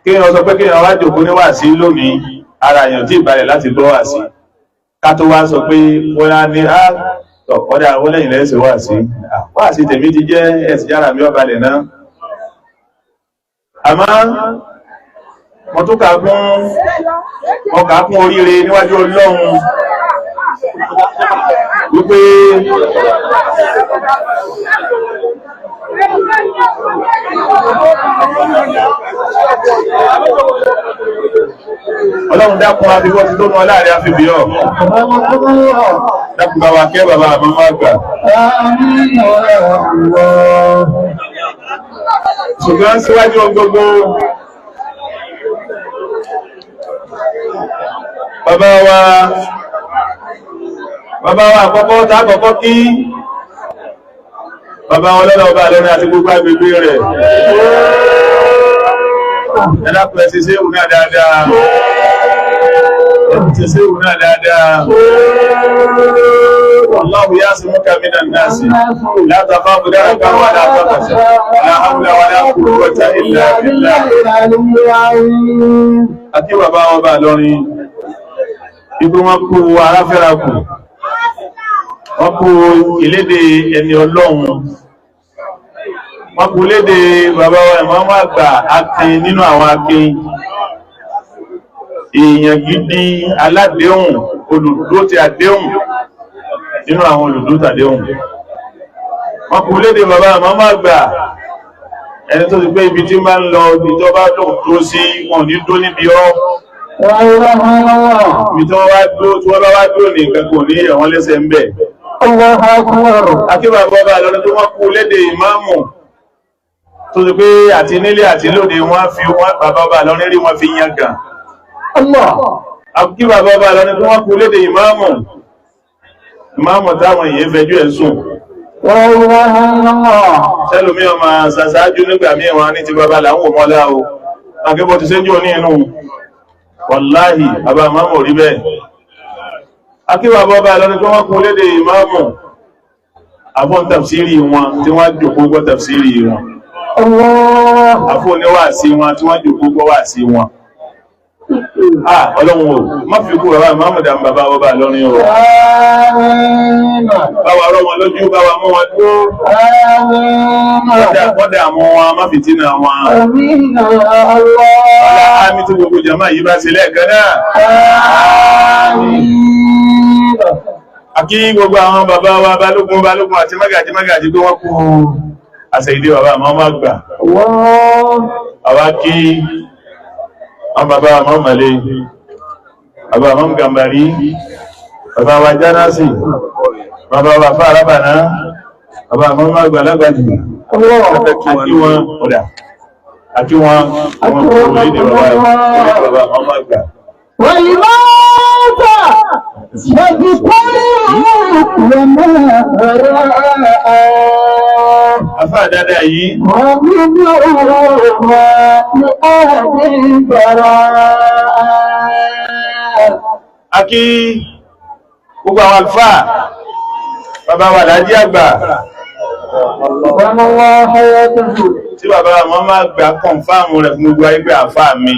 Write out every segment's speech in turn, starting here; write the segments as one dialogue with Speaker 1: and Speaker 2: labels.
Speaker 1: kéèyàn sọ pé kéèyàn wá jòkó ní wàásí lónìí ara èèyàn tí ìbalẹ̀ láti gbọ́ wàásí ká tó wá sọ pé wọ́n ní ọ̀dà wọ́n lẹ́yìn lẹ́sẹ̀ wàásí tèmi ti jẹ́ ẹ̀sìn yára mi ọbalẹ̀ náà àmọ́ mo tún kà kún oríire níwájú Ọlọ́run wípé Ọlọ́run dákun abíwọ́ ti tó mọ́ láàrin àfibíọ́ dákun bá wa kẹ́ bàbá àmọ́mọ́ àgbà ṣùgbọ́n síwájú gbogbo bàbá wa àkọ́kọ́ tá àkọ́kọ́ kí bàbá wọn lọ́nà ọba lọ́nà àti gbogbo agbègbè rẹ̀ ẹ̀dàkùn ẹ̀sì sí ìwò náà dáadáa Allahu ya'simuka minan nasi la takhafu daraka wa la takhsha la hawla wa la quwwata illa billah àti bàbá wọn bá lọ́rin ibi wọn kú aráfẹ́ra kù wọ́n kú ìlédè ẹni Ọlọ́run wọ́n kú lédè bàbá wa ìmọ̀ọ́mọ́ àgbà akin nínú àwọn akin èèyàn gidi aládéhùn olùdó ti àdéhùn nínú àwọn olùdó tàdéhùn wọ́n kú lédè bàbá ìmọ̀ọ́mọ́ àgbà ẹni tó ti pé ibi tí máa ń lọ ìjọba tó sí wọn ní tó níbi ọ́ ibi tí wọ́n bá dúró ní ìkẹ́kọ̀ọ́ ní ẹ̀wọ̀n lẹ́sẹ̀ ń bẹ̀ akíbà bọ́bá lọ́dún tó wọ́n kú lédè ìmáàmù tó ti pé àti nílé àti lóde wọ́n fi bàbá bá lọ́rin rí wọ́n fi yán gan akíbà bọ́bá lọ́dún tó wọ́n kú lédè ìmáàmù táwọn èèyàn fẹjú ẹ̀ sùn sẹ́lùmí ọmọ sàṣáájú nígbà míì wọn ní ti bàbá làwọn mọ́lá o akébọ̀ ti séjú ní inú wàláhì bàbá ìmáàmù rí bẹ́ẹ̀ akíwà bọ́bá lọ́nà tó wọ́n kún lédè ìmáàmù àfọ́n tafsiri wọn tí wọ́n jòkó gbọ́ tafsiri wọn àfọ́n níwàásí wọn tí wọ́n jòkó gbọ́ wàásí wọn Ọlọ́run o má fi kú bàbá ìmáàmù dàm bàbá bọ́bá lọ́rin o báwa rọ́ wọn lójú báwa mú wọn tó kọ́dà mọ́ wọn má fi tínà wọn ọlá àmì tí gbogbo jàmáà yìí bá ṣe lẹ́ẹ̀kan náà àkí gbogbo àwọn bàbá wa balógun àti mágàjí tó wọ́n kú àṣẹ ìdí bàbá àmọ́ má gbà àwa kí àwọn bàbá àmọ́ mọ̀lẹ́ bàbá àmọ́ gàmbàrí bàbá wa jánásì bàbá wa fà arábàná bàbá àmọ́ má gbà lágbàjì àkí wọn àwọn ìdí bàbá àmọ́ má gbà Afá dáadáa yìí. A kí gbogbo àwọn àlùfáà, bàbá wa lájí àgbà. Tí bàbá wọn máa gbà kọ̀nfáàmù rẹ̀ fún gbogbo ayé pé àfáà mi.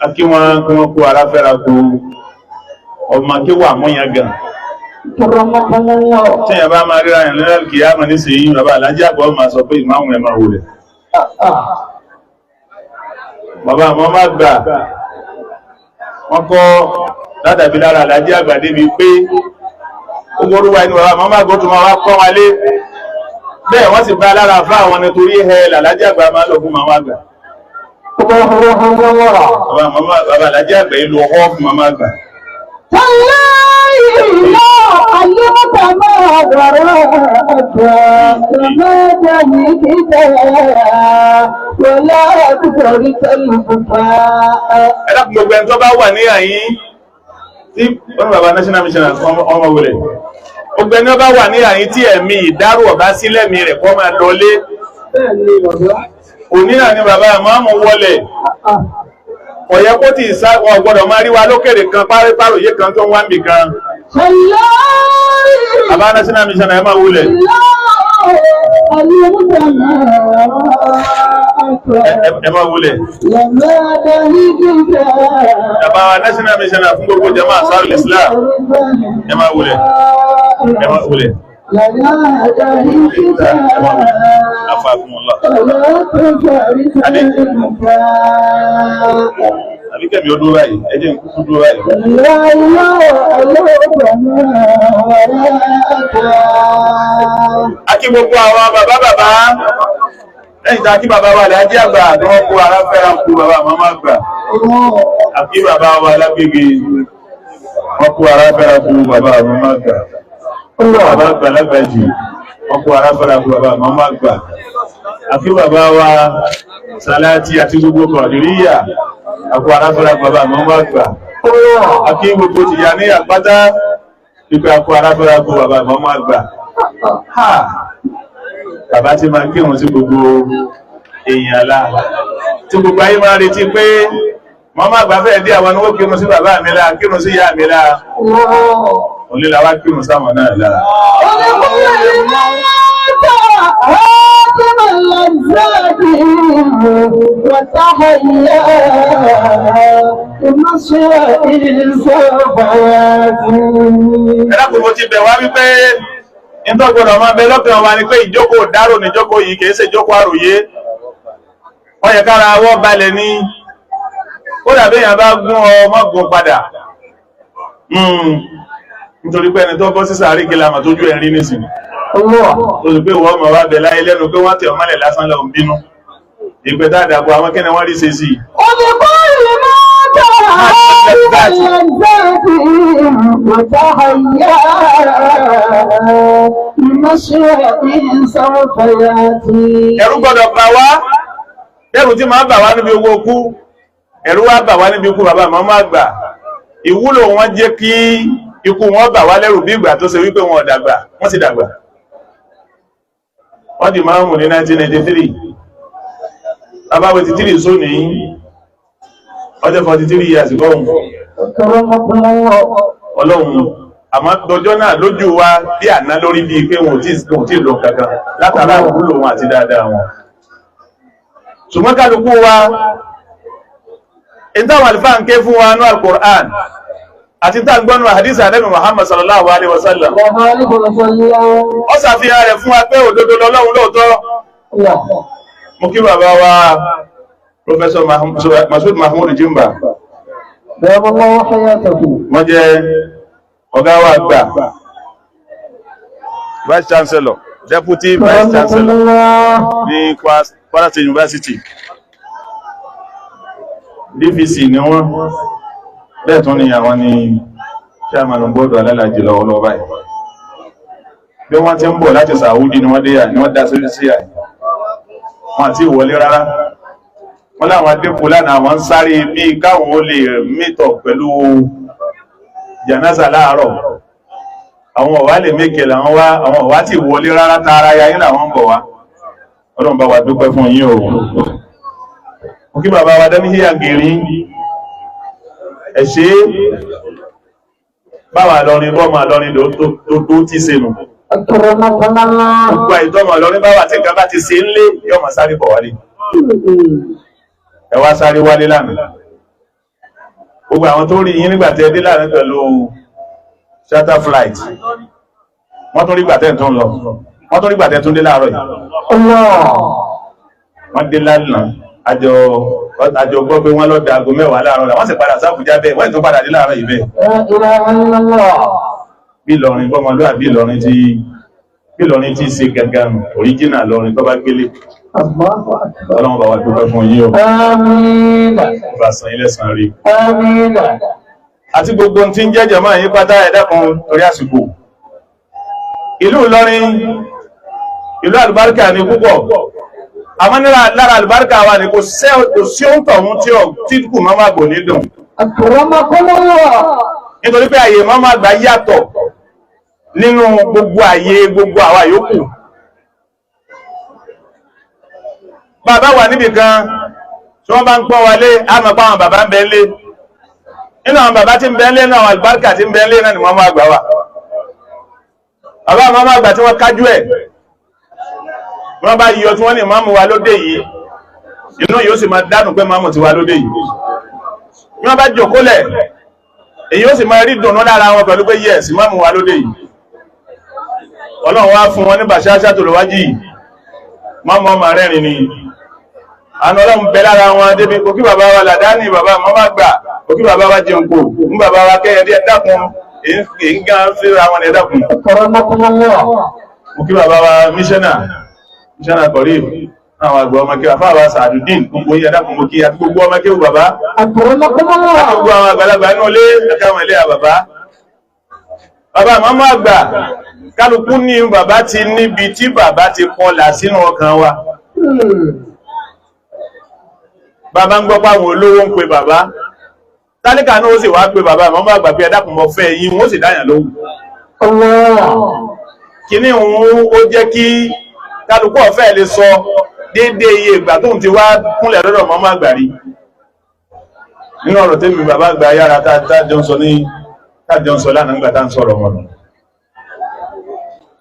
Speaker 1: A kí wọn kí wọ́n kó aráfẹ́ra kó ọmọ kí wà mọ́yàn gan. Tí ẹ bá máa ríra ìrìn lẹ́rẹ̀ kìí àmà ní sí yìí bàbá alájí àgbà máa sọ pé ìmáàmù ẹ máa wò rẹ̀. Bàbá àmọ́ máa gbà wọ́n kọ́ látàbí lára alájí àgbà débi pé ó gbórúwà inú bàbá àmọ́ máa gbọ́ tó máa wá kọ́ wọn lé. Bẹ́ẹ̀ wọ́n sì bá lára fún àwọn nítorí ẹ làlájí àgbà máa lọ fún màmá àgbà. Bàbá alájí àgbà ìlú ọkọ̀ fún màmá àgbà.
Speaker 2: لا علمك ما وراءك وما جنيتك ولا تترك البكاء.
Speaker 1: Ẹ dákun gbogbo ẹni tó bá wà ní àyín tí wọ́n bàbá national mission ọmọ wọlé gbogbo ẹni tó bá wà ní àyín tí ẹ̀mí ìdárò ọ̀bá sílẹ̀mí rẹ̀ kọ́ máa lọlé òní náà ni bàbá àmọ́ wọlé ọ̀yẹ́ kó tí ìsáwọn ọgbọ́dọ̀ máa rí wa lókèrè kan páròyé kan tó ń wá ń bì kan. Bàbá national mission ẹ máa wulẹ̀. ẹ máa wulẹ̀. Bàbá wa national missioner fún gbogbo jama Ansarul Islam ẹ máa wulẹ̀. Ẹ máa wulẹ̀. Afakumullah. Àbí kẹ́mi ó dúró báyìí, ẹ jẹ́ n kúkú dúró báyìí. A kí gbogbo àwọn bàbá lẹ́yìn tá kí bàbá wa Alhaji àgbà tí wọ́n kó ara fẹ́ra kú bàbá màmá àgbà. A kí bàbá wa Lágbègbè wọ́n kó ara fẹ́ra kú bàbá màmá àgbà. Bàbá àgbà Lágbàjì wọ́n kó ara fẹ́ra kú bàbá màmá àgbà. A kí bàbá wa Sàláàtì àti gbogbo Kọ̀dìríyà àkó ara fẹ́ra kú bàbá màmá àgbà. A kí gbogbo Tìjàní àpátá pípẹ́ àkó ara fẹ́ra kú bàbá màmá àgbà. Bàbá tí máa kírun sí gbogbo èèyàn lá tí gbogbo ayé máa retí pé màmá àgbà fẹ́ dé àwọn oníwó kírun sí bàbá mi lá kírun sí ìyá mi lá onílà wá kírun sáwọn náà lá. Ẹ̀rọ kò mo ti bẹ̀ wá wípé ìtọ́gbọ̀nà máa bẹ lọ́kàn wa ni pé ìjókòó dárò ní jókòó yìí kìí ṣe jókòó àròyé. Ó yẹ kára awọ́ balẹ̀ ní ó dàbí èèyàn bá gún ọmọ gùn padà. Nítorí pé ẹni tó bọ́ sí sàárì kí lámà tójú ẹ̀ rí nísìnyí. Tó sì pé ìwọ́n mọ̀ wá bẹ̀ láyé lẹ́nu pé wọ́n tẹ̀ ọmọlẹ̀ lásán lọ ń bínú. Ìpẹ́ dáadáa àwọn kẹ́ni wọ́n rí ṣe sí. Ẹ̀rù gbọ́dọ̀ bà wá, ẹ̀rù tí máa bà wá níbi owó kú, ẹ̀rù wá bà wá níbi ikú bàbá màmá àgbà. Ìwúlò wọn jẹ́ kí ikú wọn bà wá lẹ́rù bí ìgbà tó ṣe wípé wọn dàgbà, wọ́n sì dàgbà. Wọ́n di máàmù ní 1993. Bàbá 83 sónìí, ọjọ́ 43 years ago. Ọlọ́run àmọ́ dọjọ́ náà lójú wa bí àná lórí bíi pé wọn ò tí lọ kankan látara ìwúlò wọn àti dáadáa wọn. Ṣùgbọ́n kálukú wa ìtàwọn àlùfáà ń ké fún wa ní Al-Qur'an àti ìtàgbọ́nù hadith Ànábì Muhammad sallallahu alaihi wasallam. Ó ṣàfihàn rẹ̀ fún wa pé òdodo lọ́lọ́run lóòótọ́. Mo kí bàbá wa Professor Masud Mahmoud Jimba. Wọ́n jẹ́ ọ̀gá wa àgbà, Vice Chancellor, Deputy Vice Chancellor ní Kwara State University. DVC ni wọ́n, bẹ́ẹ̀ tún ni àwọn ni Chairman Board alálàájì lọ́wọ́lọ́wọ́ báyìí. Bí wọ́n ti ń bọ̀ láti Saudi ni wọ́n dé yà, ni wọ́n dá sórí sí àyè. Wọ́n àti ìwọlé rárá. Wọ́n láwọn adépò lánàá wọ́n ń sáré bí káwọn ó lè mítọ̀ pẹ̀lú jánásà láàárọ̀. Àwọn ọ̀wá lè mékè làwọn wá, àwọn ọ̀wá tí wọlé rárá tààrà yayín làwọn ń bọ̀ wá. Ọlọ́run bá wa dúpẹ́ fún yín o. Mo kí bàbá wa dání híyà gèrí. Ẹ ṣé báwa lọrin bọ́ máa lọrin tó tí ṣe nù. Gbogbo àìtọ́mọ̀ lọrin báwa tí nǹkan bá ti ṣe ń lé yọ́ máa sáré bọ̀ wálé. Ẹ wá sáré wálé lánàá. Gbogbo àwọn tó rí yín nígbà tẹ́ dé lánàá pẹ̀lú charter flight. Wọ́n tún rí gbà tẹ́ tó ń lọ. Wọ́n tún rí gbà tẹ́ tó ń dé láàárọ̀ yìí. Wọ́n dé lánàá. Àjọ gbọ́ pé wọ́n lọ da aago 10 láàárọ̀. Wọ́n sì padà sábùjá bẹ́ẹ̀. Wọ́n tún padà dé láàárọ̀ yìí bẹ́ẹ̀. Bí Ìlọrin bọ́mọlúwà bí Ìlọrin tí ṣe gangan original lọrin tó bá gbélé. Ọlọ́run bá wa dúpẹ́ fún yín o. Àmín. Bá san ilé san rí. Àmín. Àti gbogbo tí ń jẹ́jẹ̀ máa yí pátá ẹ̀dá kan torí àsìkò. Ìlú Ìlọrin, ìlú àlùbáríkà ni púpọ̀. Àmọ́ lára àlùbáríkà wa ni kò sí oúntọ̀ ohun tí kù máa máa gbò ní dùn. Nítorí pé àyè máa máa gbà yàtọ̀ nínú gbogbo àyè gbogbo àwa yòókù. Bàbá wà níbì kan tí wọ́n bá ń pọ́n wálé àmọ́ pa àwọn bàbá ń bẹ lé. Nínú àwọn bàbá tí ń bẹ lé náà àwọn àlùbáríkà tí ń bẹ lé náà ni wọ́n máa gbà wà. Bàbá àwọn máa gbà tí wọ́n kájú ẹ̀. Wọ́n bá yíyọ tí wọ́n ní ìmáàmù wa lóde yìí. inú yóò sì máa dánù pé máàmù ti wá lóde yìí bí wọ́n bá jòkólẹ̀ èyí ó sì máa rí dùnú lára wọn pẹ̀lú pé yes máàmù wá lóde yìí ọlọ́run wá fún wọn ní bàṣáṣá tó lọ́wájì yìí máàmù ọmọ rẹ́rin ni àna ọlọ́run bẹ lára wọn débi òkí bàbá wa làdáni bàbá mọ́má gbà òkí bàbá wa jẹun kò ń bàbá wa kẹ́yẹ díẹ̀ dákun èyí gan fíra wọn ẹ̀ dákun òkí bàbá wa míṣẹ́nà kọ̀rí àwọn àgbà ọmọ kí àfáàwà sàádùdín gbogbo yẹ dákun mọ́ kí àti gbogbo ọmọ kí bàbá àti gbogbo àwọn àgbàlagbà inú ilé ẹ̀kẹ́wọ̀n ilé àbàbá bàbá mọ́má gbà kálukú ní bàbá ti níbi tí bàbá ti kọlà sínú ọkàn wa bàbá ń gbọ́ páwọn olówó ń pe bàbá tálíkà náà ó sì wá pé bàbá mọ́má gbà pé ẹ̀dákun mọ́ fẹ́ yí wọ́n sì dáyàn lóhùn kíní òun ó jẹ́ kí kálukú ọ̀fẹ́ lè sọ déédé iye ìgbà tóun ti wá kúnlẹ̀ lọ́dọ̀ mọ́má àgbà rí nínú ọ̀rọ̀ tẹ́mi bàbá àgbà yára tájọ ń sọ lánàá nígbà tá ń sọ̀rọ̀ wọn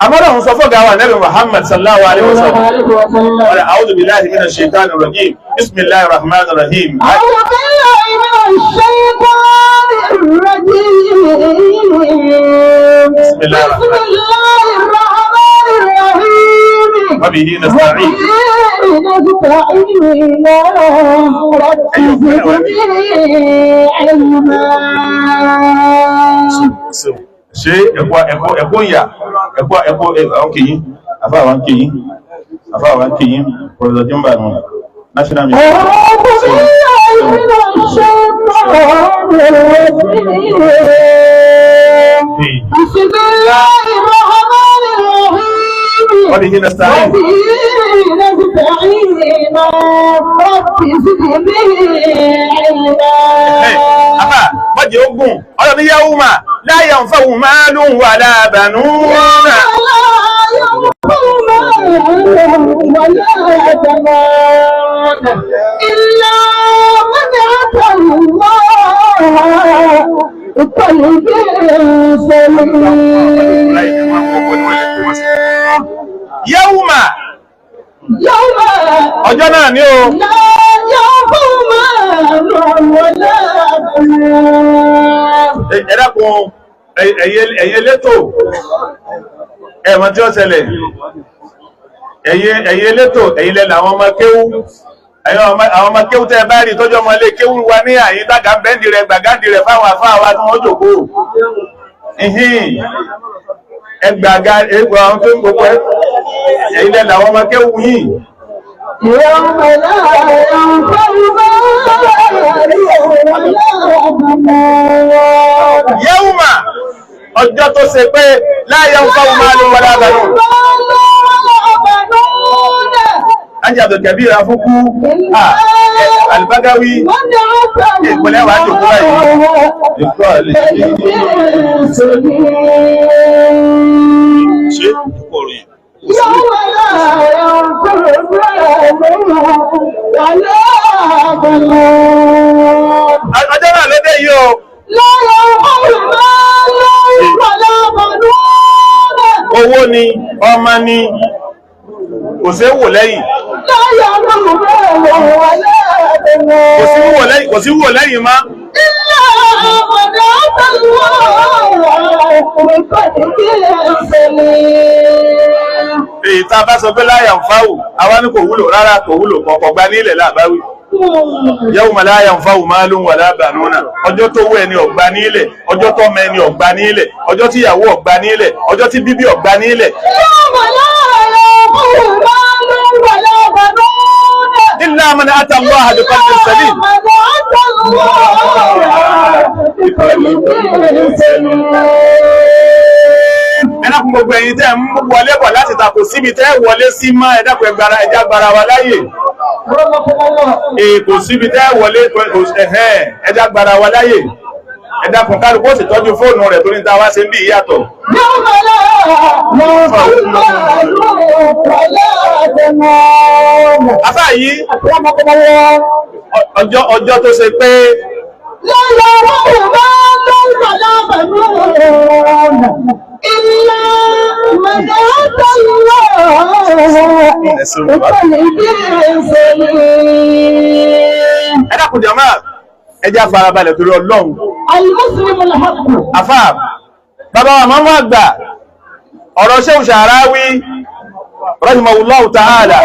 Speaker 1: amọ́dọ̀ ń sọ fọ́gá wa Nabi Muhammad sallallahu alaihi wasallam ọ̀rẹ́ a'udhu billahi minash shaitanir rajim bismillahir rahmanir rahim
Speaker 2: a'udhu billahi minash shaitanir rajim bismillahir rahmanir rahim
Speaker 1: wa bihi nasta'in ṣe ẹ̀kọ́ ìyà ẹ̀kọ́ àwọn kìyìn àfáàwà ń kìyìn pọ̀lọ̀dọ̀ jẹ́mbà wọn national media wọ́n ni yí na stari àfá mọ́jẹ̀ ogun ọ̀rọ̀ ní yáwó máa لا ينفع مال ولا بنون
Speaker 2: إلا من أتى الله بقلب سليم
Speaker 1: يوم ọjọ́ náà ni o ẹ̀dàkùn ẹ̀yẹ létò ẹ̀mọ̀ tí ó ṣẹlẹ̀ ẹ̀yẹ létò ẹ̀yìnlẹ̀ àwọn ọmọ kéwú àwọn ọmọ kéwú tẹ́ bá rí tọ́jọ́ ọmọ ilé kéwú wa ní àyíntàgà bẹ́ndì rẹ̀ gbàgádì rẹ̀ fáwọn afáwà tí wọ́n jòkó ẹgbàgá ẹgbà àwọn tó ń gbogbo ẹ̀yìnlẹ̀ àwọn ọmọ kéwú yìí yẹ́wùmá ọjọ́ tó ṣe pé láyé ń fáwọn máa ló wọlé àbànú Anjàdò kẹbí ra fúkú Al-Bagawi ìpínlẹ̀ wà jòkó báyìí ìkọ́ lè ṣe ìkọ́ rẹ̀ ọjọ́ náà lédè yìí o owó ni ọmọ ni kò sí wò lẹ́yìn kò sí wò lẹ́yìn má èyí tá a bá sọ pé láyà ń fáwù àwa ní kò wúlò rárá kò wúlò kọ̀ọ̀kọ̀ gba nílẹ̀ láàbáwí yawma la yanfa'u malun wala banuna ọjọ́ tó wọ ẹni ọ̀gbá nílẹ̀ ọjọ́ tó mọ ẹni ọ̀gbá nílẹ̀ ọjọ́ tí ìyàwó ọ̀gbá nílẹ̀ ọjọ́ tí bíbí ọ̀gbá nílẹ̀ illa man ata Allah bi qalbin salim ẹ̀dàkùn gbogbo ẹ̀yin tẹ́ ń wọlé bọ̀ láti tàkò síbi tẹ́ wọlé sí máa ẹ̀dàkùn ẹja gbara wa láyè èkò síbi tẹ́ wọlé ẹja gbara wa láyè ẹ̀dàkùn kálukú ó sì tọ́jú fóònù rẹ̀ tó ní ta wá ṣe ń bí ìyàtọ̀ afá yìí ọjọ́ tó ṣe pé ẹ dákun jàmá ẹ jẹ́ farabalẹ̀ torí Ọlọ́run. Àfà bàbá wa máa ń wá gbà ọ̀rọ̀ Shehu Sha'arawi rahimahullahu ta'ala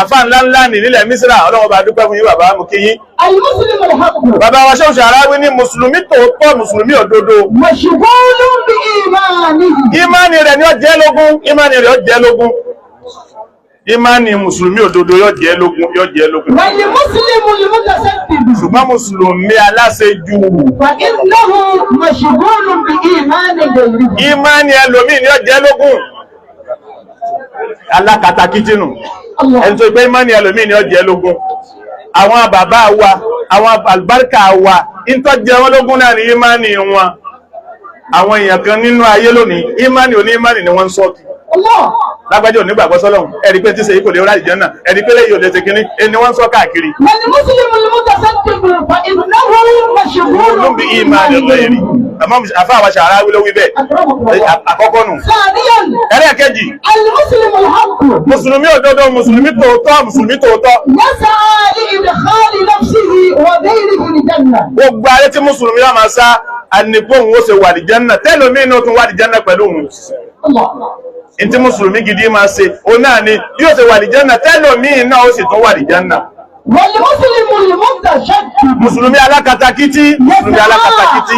Speaker 1: àfà ńláńlá ní nílẹ̀ Mísírà Ọlọ́run bá dúpẹ́ fún yín bàbá mú kí yín. Bàbá wa Shehu Sha'arawi ní mùsùlùmí tòótọ́ mùsùlùmí òdodo. Ìmánì rẹ̀ ni ó jẹ́ lógún, ìmánì rẹ̀ ó jẹ́ lógún. Ìmánì mùsùlùmí òdodo yóò jẹ́ lógún, yóò jẹ́ lógún. Ṣùgbọ́n mùsùlùmí aláṣejù. Ìmánì ẹlòmíì ni ó jẹ́ lógún. Alákatakítínù. Ẹni tó gbé ìmánì ẹlòmíì ni ó jẹ́ lógún. Àwọn bàbá wa, àwọn àlùbáríkà wa, ìntọ́ jẹ́ wọn lógún náà ni ìmánì wọn. Àwọn èèyàn kan nínú ayé lónìí, ìmánì oní ìmánì ni wọ́n ń sọ́ọ̀kì. Lágbájọ́ onígbàgbọ́ sọ́lọ́run ẹ̀rí pé tí ṣe kò lè rà ìjẹ́nà ẹ̀rí pé lẹ́yìn òde tẹkíní ẹni wọ́n ń sọ káàkiri. Olúbi ìmáàlì ọ̀gbẹ̀yẹ̀rì àfá àwọn Sha'arawi ló wí bẹ́ẹ̀ àkọ́kọ́ nù. Ẹlẹ́ẹ̀kejì mùsùlùmí òdodo mùsùlùmí tòótọ́ mùsùlùmí tòótọ́. Gbogbo ayé tí mùsùlùmí yóò máa sá ànípòhùn ó ṣe wà ìjẹ́nà tẹ́lómi inú tún wà ìjẹ́nà pẹ̀lú òun. Ìtí mùsùlùmí gidi máa ṣe o náà ni yóò ṣe wà ní Jánnà tẹ́lòmí náà ó sì tún wà ní Jánnà. Mùsùlùmí alákatakítí, mùsùlùmí alákatakítí.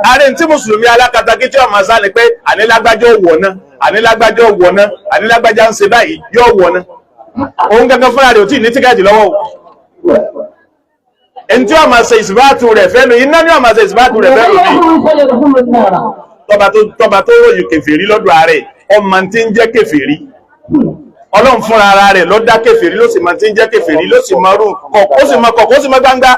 Speaker 1: Ààrẹ tí mùsùlùmí alákatakítí ọmọ sá ni pé ànílágbájọ́ wọ̀ná, ànílágbájọ́ wọ̀ná, ànílágbájá ń ṣe báyìí yóò wọ̀ná. Òun gẹ́gẹ́ fúnra rẹ̀ ò tí ní tíkẹ́ẹ̀tì lọ́wọ́. Ẹni tí ó máa ṣe ìsìbáàtù rẹ̀ fẹ́nu iná ní ó máa ṣe ìsìbáàtù rẹ̀ fẹ́nu ní tọba tó ròyìn kèfèrí lọ́dọ̀ ààrẹ ọmọ tí ń jẹ́ kèfèrí Ọlọ́run fúnra ara rẹ̀ ló dá kèfèrí ló sì máa tí ń jẹ́ kèfèrí ló sì máa rú kọ̀kọ́ ó sì máa kọ̀kọ́ ó sì máa gbangba.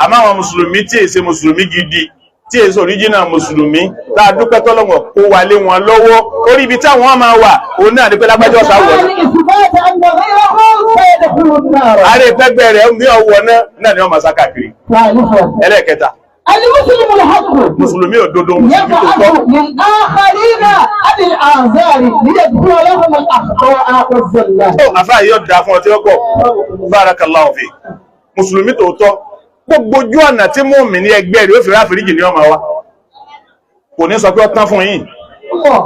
Speaker 1: Àmọ́ àwọn mùsùlùmí tí èsè mùsùlùmí gidi tí èsè original mùsùlùmí tá a dúpẹ́ tọ́lọ́wọ̀ kó wà lé wọn lọ́wọ́ orí ibi táwọn máa wà òun náà ní pé lágbájọ́ ọ̀sà wọ̀ ààrẹ ìpẹ́gbẹ́ rẹ̀ ní ọwọ́ náà ni wọ́n máa sá káàkiri. Ẹlẹ́ẹ̀kẹta mùsùlùmí òdodo mùsùlùmí tòótọ́. Àfáà yóò dá fún ọtí ọgbọ̀ barakallahu fi mùsùlùmí tòótọ́ gbogbo ojú ọ̀nà tí mùmínì ní ẹgbẹ́ rẹ̀ ó fi ráfìríjì ní ọmọ wa kò ní sọ pé ó tán fún yín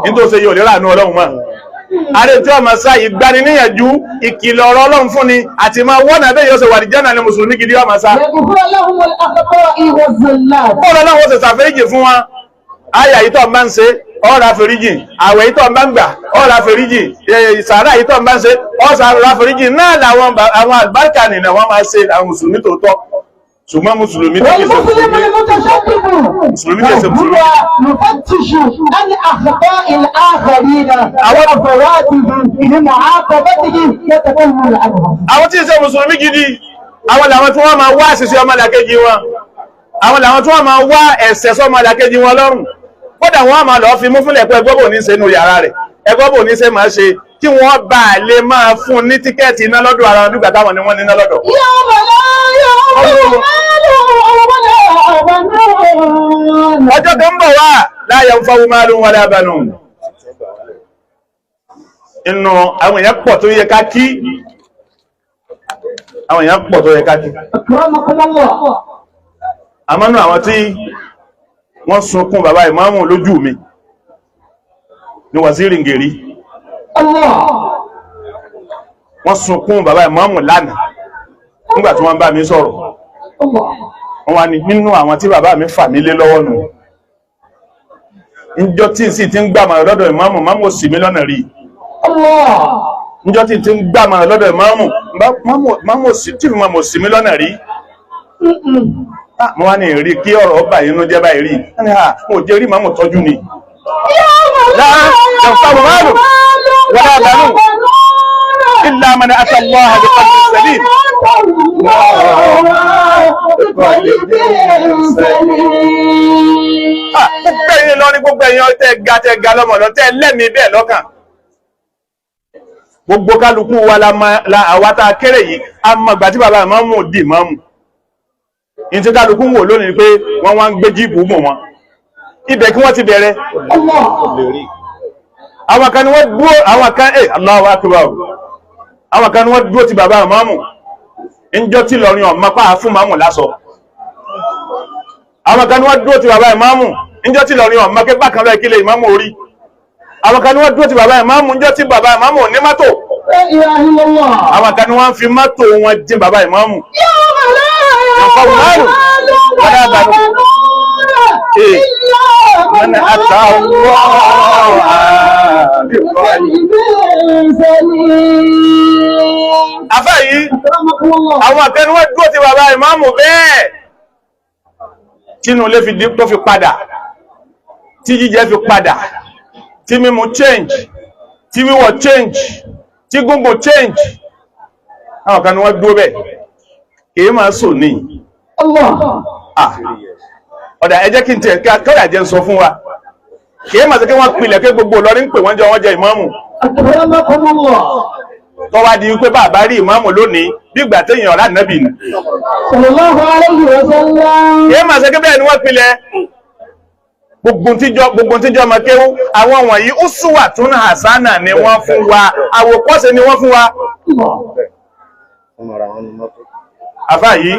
Speaker 1: nítorí ṣe yóò lè ràánú Ọlọ́run mọ́. Ààrẹ tí ọmọ sáà ìgbani níyànjú ìkìlọ̀ ọ̀rọ̀ Ọlọ́run fún ni àti máa wọ́n náà bẹ́ẹ̀ yóò ṣe wà ní Jánnà ní mùsùlùmí gidi ọmọ sáà. Bọ́ọ̀lọ́ Ọlọ́run ó ṣe ṣàforíjì fún wọn. Àyà yìí tó ń bá ń ṣe ọ̀rọ̀ àforíjì, àwẹ̀ yìí tó ń bá ń gbà ọ̀rọ̀ àforíjì, sàárà yìí tó ń bá ń ṣe ọ̀rọ̀ àforíjì náà làwọn àlùbáríkà nìyẹn wọ́n máa ṣe àwọn mùsùlùmí tòótọ́. Ṣùgbọ́n mùsùlùmí tí kìí ṣe mùsùlùmí mùsùlùmí kìí ṣe mùsùlùmí. Àwọn tí ṣe mùsùlùmí gidi àwọn làwọn tí wọ́n máa wá àṣìṣe ọmọlàkejì wọn, àwọn làwọn tí wọ́n máa wá ẹ̀ṣẹ̀ sọmọlàkejì wọn lọ́rùn. Kódà wọ́n máa lọ fi mú fúnlẹ̀ pé ẹgbọ́bò ní ṣe nù yàrá rẹ̀, ẹgbọ́bò ní ṣe máa ṣe kí wọ́n bá lè máa fún ní tíkẹ́ẹ̀tì iná lọ́dọ̀ ara wọn nígbà táwọn ni wọ́n níná lọ́dọ̀. Ọjọ́ tó ń bọ̀ wá la yanfa'u malun wala banun. Inú àwọn èèyàn pọ̀ tó yẹ ká kí. Àwọn èèyàn pọ̀ tó yẹ ká kí. Àmọ́nú àwọn tí wọ́n sunkún bàbá ìmáàmù lójú mi ní Waziri Ngeri. Wọ́n sunkún bàbá ìmáàmù lánàá nígbà tí wọ́n bá mi sọ̀rọ̀. Wọ́n wá ní nínú àwọn tí bàbá mi fà mí lé lọ́wọ́ nù. Níjọ́ tí sì ti ń gbàmọ̀ lọ́dọ̀ ìmáàmù máàmù ò sì mí lọ́nà rí. Níjọ́ tí ti ń gbàmọ̀ lọ́dọ̀ ìmáàmù máàmù ò sì mí lọ́nà rí. Mo wá ní ìrí kí ọ̀rọ̀ ọba inú jẹ́ báyìí rí. Mo jẹ́ rí máàmù tọ́jú ni. ولا بنون إلا من أتى الله بقلب سليم. Gbogbo ẹ̀yin lọ ní gbogbo ẹ̀yin tẹ́ ga lọ́mọ lọ tẹ́ lẹ́mìí bẹ́ẹ̀ lọ́kàn. Gbogbo kálukú wa àwa tá a kéré yìí a mọ̀ ìgbà tí bàbá ìmáàmù dì ìmáàmù. In tí kálukú wò lónìí pé wọ́n wá ń gbé jíìpù mọ̀ wọn. ibẹ̀ kí wọ́n ti bẹ̀rẹ̀ àwọn kan ni wọ́n dúró àwọn kan Allahu Akbar àwọn kan ni wọ́n dúró ti bàbá ìmáàmù ńjọ́ tí lọrin ọ̀mọ́ pàá fún ìmáàmù lásọ àwọn kan ni wọ́n dúró ti bàbá ìmáàmù ńjọ́ tí lọrin ọ̀mọ́ pé bákan lọ ìkílẹ̀ ìmáàmù orí àwọn kan ni wọ́n dúró ti bàbá ìmáàmù ńjọ́ tí bàbá ìmáàmù ní mọ́tò àwọn kan ni wọ́n fi mọ́tò wọn dín bàbá ìmáàmù من أتى الله بقلب سليم àfáyí àwọn akẹni wọ́n dúró ti bàbá ìmáàmù bẹ́ẹ̀ tínú lé fi díp tó fi padà tí jíjẹ fi padà tí mímu change tí wíwọ̀ change tí gúngùn change àwọn akẹni wọ́n dúró bẹ́ẹ̀ kìí máa sọ ní ọ̀dà ẹjẹ́ kí n tẹ̀ kọ́dà jẹ́ ń sọ fún wa kìí máa sọ kí wọ́n pilẹ̀ kí gbogbo Ìlọrin ń pè wọ́n jẹ ìmáàmù tó wá di wípé bàbá rí ìmáàmù lónìí bí ìgbà téèyàn ọ̀rá nàbì nù kìí máa sọ kí bẹ́ẹ̀ ni wọ́n pilẹ̀ gbogbo tíjọ́ ọmọ kéwú àwọn wọ̀nyí uswatun hasana ni wọ́n fún wa àwòkọ́ṣe ni wọ́n fún wa àfá yìí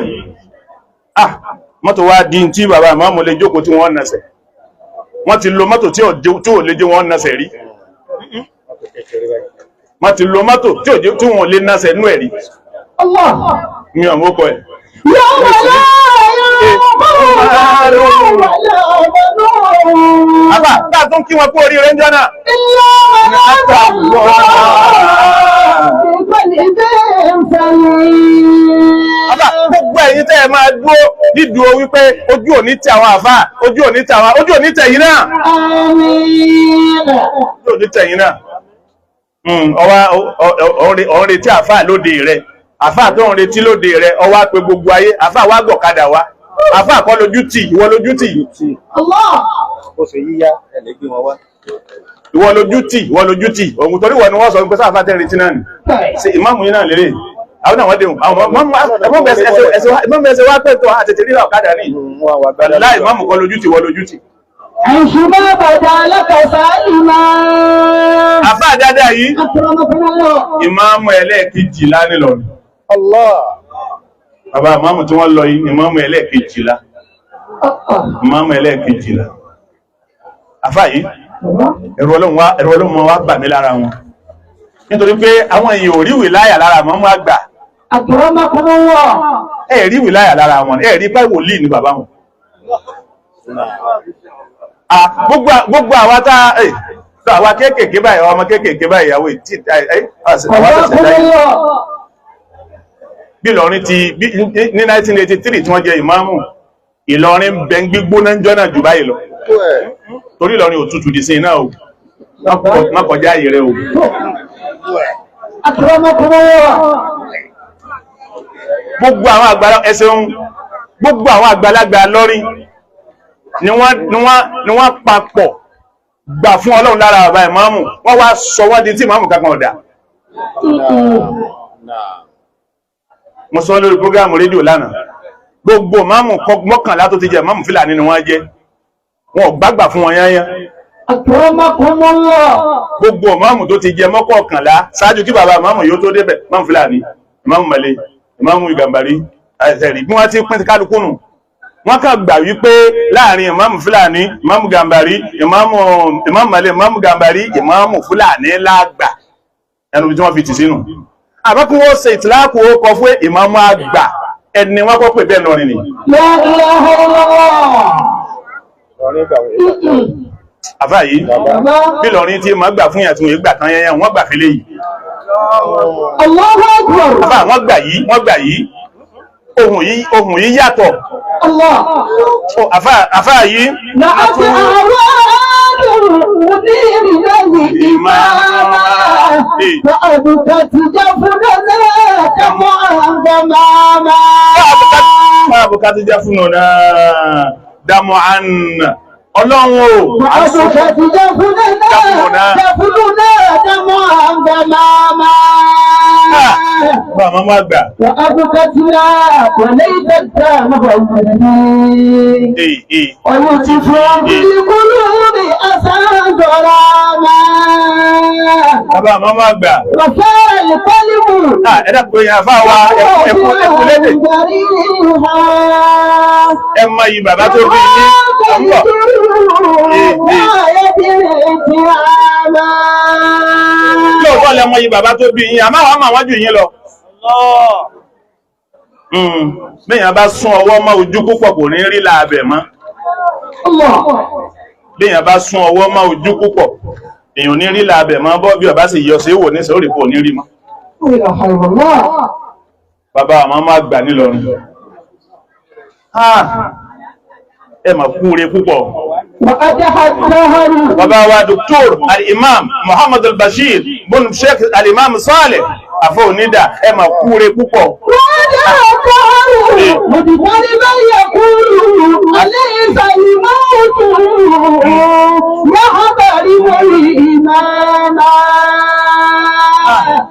Speaker 1: mọ́tò wá di tí bàbá ìmáàmù lè jókòó tí wọ́n nẹsẹ̀ wọ́n ti lo mọ́tò tí ò lè jẹ́ wọ́n nẹsẹ̀ rí wọ́n ti lo mọ́tò tí wọ́n lè nẹsẹ̀ nú ẹ̀rí mi ò mọ́kọ̀ ẹ̀ àbá táà tún kí wọn kú orí rẹ̀ ń jọ́nà gbogbo ẹ̀yin tẹ́ ẹ máa dúró dídúró wípé ojú òní tí àwọn àfá ojú òní tí àwọn ojú òní tẹ̀yìn náà ojú òní tẹ̀yìn náà ọwá retí àfá lóde rẹ̀ àfá tó ń retí lóde rẹ̀ ọwá pé gbogbo ayé àfá wá gbọ̀kadà wá àfá kọ́ lójú tì ìwọ lójú tì ó sì yíyá ẹ̀lẹ́gbẹ̀ wọn wá ìwọ lójú tì òun torí wọ́n ni wọ́n sọ pé sáà fàtẹ́ retí náà ni sí ìmáàmù yìí náà lérè àwọn àwọn dẹ̀hùn àwọn ẹsẹ̀ wá pẹ́ tó àtẹ̀tẹ̀ rírà ọ̀kadà ní láì ìmáàmù kọ́ lójú tì wọ́n lójú tì
Speaker 2: ẹ̀ṣùgbọ́n bàtà alákọ̀ọ́sá ìmá
Speaker 1: àfá dáadáa yìí ìmáàmù ẹlẹ́ẹ̀kejìlá nílọrin bàbá ìmáàmù tí wọ́n lọ yìí ìmáàmù ẹlẹ́ẹ̀kejìlá àfá yìí ẹ̀rù Ọlọ́run wá bà mí lára wọn nítorí pé àwọn èèyàn ò rí wìláyà lára mọ́mú àgbà ẹ̀ rí wìláyà lára wọn ẹ̀ rí pé wòlíì ní bàbá wọn gbogbo àwa tá àwa kéékèèké báyìí ọmọ kéékèèké báyìí ìyàwó bí Ìlọrin ti ní 1983 tí wọ́n jẹ ìmáàmù Ìlọrin bẹ̀ ń gbígbóná jọ́nà jù báyìí lọ torí Ìlọrin òtútù dì sí iná o má kọjá ayé rẹ o gbogbo àwọn àgbàlagbà ẹsẹ̀un gbogbo àwọn àgbàlagbà lọ́rin ni wọ́n papọ̀ gbà fún Ọlọ́run lára bàbá ìmáàmù wọ́n wá sọ wọ́n di tí ìmáàmù kankan ọ̀dà mo sọ lórí prógámù rédíò lánàá gbogbo máàmù mọ́kànlá tó ti jẹ máàmù Fúlàní ni wọ́n jẹ́ wọn ò gbàgbà fún wọn yányán gbogbo máàmù tó ti jẹ mọ́kànlá ṣáájú kí bàbá máàmù yóò tó débẹ̀ máàmù Fúlàní ìmáàmù Màlẹ́ ìmáàmù Gàmbàrí àìsẹ̀rí bí wọ́n ti pín kálukú nù wọ́n kàn gbà wípé láàrin ìmáàmù Fúlàní ìmáàmù Gàmbàrí ìmáàmù Màlẹ́ ìmáàmù Gàmbàrí ìmáàmù Fúlàní lágbà ẹnu tí wọ́n fi tì sínú àbákú wọ́n ṣe ìtìláàkù ó kọ fún ìmáàmù àgbà ẹni wọ́n kọ́ pè bẹ́ẹ̀ lọ nìyí àfá yìí bí lọrin tí ma gbà fún ìyàtún ìgbà kan yẹnyẹn wọ́n gbà fílé yìí àfá wọ́n gbà yìí ohun yìí yàtọ̀ àfá yìí Ọlọ́run o.
Speaker 2: Àbùkà ti jẹ́ fún náà. Jẹ́ fún náà dámọ́ àgbàlámà.
Speaker 1: Bàbá máa gbà.
Speaker 2: Àbùkà ti rà pẹ̀lú ìtẹ̀tẹ̀ àmọ́bọ̀ ìgbẹ̀rẹ̀. Ọ̀yọ́ ti fún ìkúlù ní àṣàndọ̀rọ̀ máa.
Speaker 1: Bàbá máa gbà.
Speaker 2: Rọ̀fẹ́ ìpọ́límù.
Speaker 1: Ẹ̀dá pé yàn fà wá ẹkú lédè. Ẹ mọ yìí bàbá tó bí ní ọ̀pọ̀. Lóòótọ́ lẹ mọ yìí bàbá tó bí yín, àmọ́ àwọn àmọ́ àwọn jù yín lọ. Béèyàn bá sún ọwọ́ mọ́ ojú púpọ̀ kò ní rí láàbẹ̀ mọ́. Béèyàn bá sún ọwọ́ mọ́ ojú púpọ̀ èèyàn ní rí láàbẹ̀ mọ́ bọ́ bí ọba sì yọ sí ìwò ní sórí kò ní rí mọ́. Bàbá àmọ́ máa gbà nílọrin. Ẹ mà kúre púpọ̀. Bàbá wa Dr. Al-Imam Muhammad Al-Bashir bin Sheikh Al-Imam Saleh àfọ́ onídà ẹ mà kúre púpọ̀.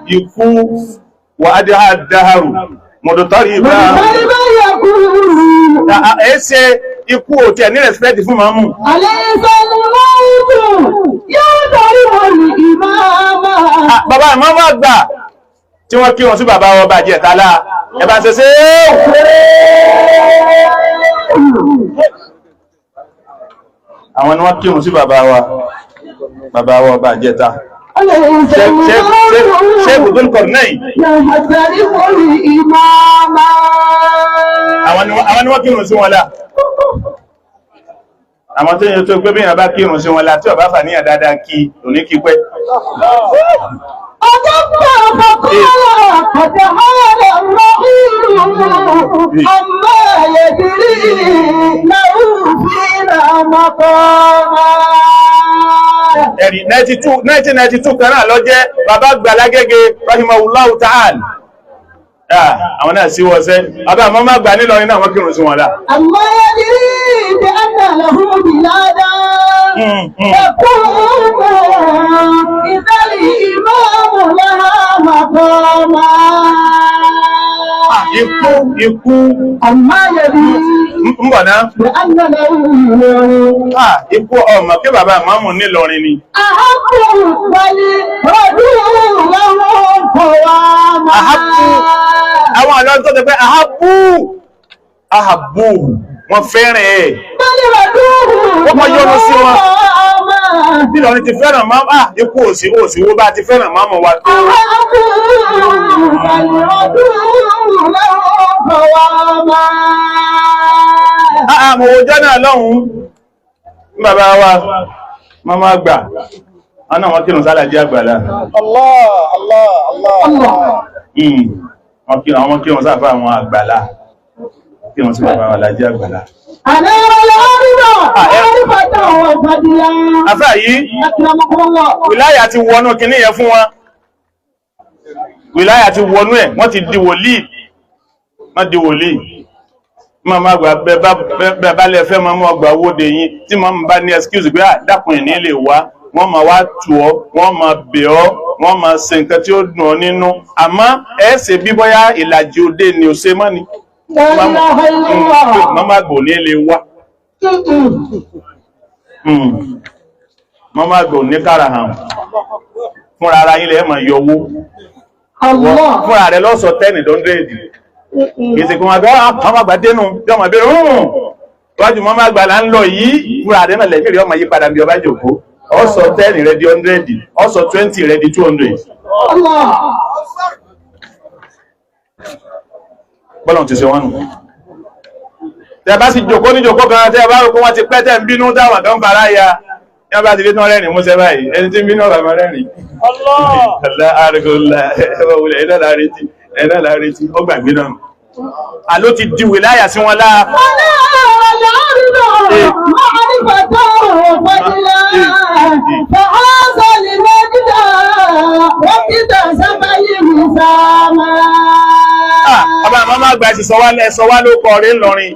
Speaker 1: Ikú wà á dé àdáhàrù mọ̀dọ̀tọ́rì ìbá ẹ̀ẹ́sẹ̀ ikú ò tí ẹ̀ ní rẹ̀spẹ́tì fún màmú. Bàbá ìmọ́mọ́ àgbà tí wọ́n kí wọn sí bàbá wọn bàjẹ́ ẹ̀tàlá ẹ̀bá ń sẹ́sẹ́ àwọn ni wọ́n kí wọn sí bàbá wọn bàjẹ́ ẹ̀tà. Ṣéèkù tó ń kọ̀ náà àwọn ni wọ́n kírun sí wọn lá. Àwọn tó yẹ tó gbé bí ìyàn bá kírun sí wọn lá tí ọba fà níyàn dáadáa kí òní kí pẹ́.
Speaker 2: Ọjọ́ pọ̀ ọ̀pọ̀lọ̀ ọ̀pọ̀lọ̀ ọ̀rọ̀ ìrù ọmọ ẹ̀yẹ̀dìrí láwùfínà mọ́kànlá.
Speaker 1: Ẹ̀rì 1992 kan náà lọ jẹ́ bàbá Gbàlágége rahimahullahu ta'ala. Àwọn náà sí wọ́sẹ́. Bàbá àmọ́ máa gbà nílọrin náà wọ́n kírun sí wọn lá.
Speaker 2: Àmọ́ ẹ̀yẹ̀dìrí ìdí ẹ̀nà lọ́hùn bìládá. Ẹkùn ìdálì ìmáàmù lára màkọ́mà.
Speaker 1: Ikú.
Speaker 2: Àmọ́ ẹ̀yẹ̀dìrí.
Speaker 1: Ń bọ̀ náà.
Speaker 2: Ẹ̀nà lọ́hùn ìlọrin.
Speaker 1: Ikú ọmọ kí bàbá àmọ́ nílọrin ni.
Speaker 2: Àhápù wọlé rọ̀dún lọ́wọ́ kọ̀wà máa.
Speaker 1: Àhápù. Àwọn àlọ́ tó tẹ́ pé àhábù wọ́n fẹ́ràn ẹ̀. Wọ́n mọ́ yọ́nú sí wọn. Nílọrin ti fẹ́ràn máa ikú òsìwó bá ti fẹ́ràn máa mọ̀ wá tó.
Speaker 2: Àhápù wọlé rọ̀dún lọ́wọ́ kọ̀wà máa.
Speaker 1: Àmọ̀ òjọ́ náà lọ́hùn bàbá wa máa gbà ọ́nà wọn kírùn sálà jẹ́ àgbàlá. Wọ́n kírùn sáfà àwọn àgbàlá kírùn sí bàbá wa lájẹ́ àgbàlá. Àfà yìí wìláyà ti wọnú kìíní yẹn fún wọn. Wìláyà ti wọnú ẹ̀ wọ́n ti di wòlíì. Wọ́n di wòlíì. Màmá àgbà bẹ́ẹ̀ bá lè fẹ́ mọ́mọ́ ọgbà owóde yín tí mọ́mọ́ bá ní excuse pé dákùn ìní lè wá wọ́n máa wá tù ọ́ wọ́n máa bẹ̀ ọ́ wọ́n máa ṣe nǹkan tí ó dùn ọ́ nínú àmọ́ ẹ ṣe bí bóyá ìlàjì òde ni ò ṣe mọ́ ni mọ́mọ́ àgbà ò ní lè wá mọ́mọ́ àgbà ò ní kára hàn fúnra ara yín lè mọ̀ yọ owó fúnra rẹ̀ lọ́sọ̀ 10 100 ìsìnkú wọn bẹ́ ọmọ àgbà dénú bí ọmọ ìbẹ̀rẹ̀ wájú mọ́ máa gbà là ń lọ yìí fúnra rẹ̀ náà lẹ́mìí ọmọ yí padà bí ọba jòkó ọsọ 10 rẹ̀ di 100 ọsọ 20 rẹ̀ di 200 bọ́lọ̀ ti ṣe wọ́n nù tẹ́ bá sì jòkó ní jòkó kan tẹ́ bá rò kó wọ́n ti pẹ́ tẹ́ ń bínú táwọn kan bára ya yán bá ti lé tán rẹ́rìn múṣẹ́ báyìí ẹni tí ń bínú ọ̀rọ̀ rẹ́rìn ẹ̀dá láàrin tí ó gbàgbé náà àló ti di wìláyà sí wọn láà ọba àmọ́ máa gbà ẹ̀sì sọ wá ló kọ rí lọrin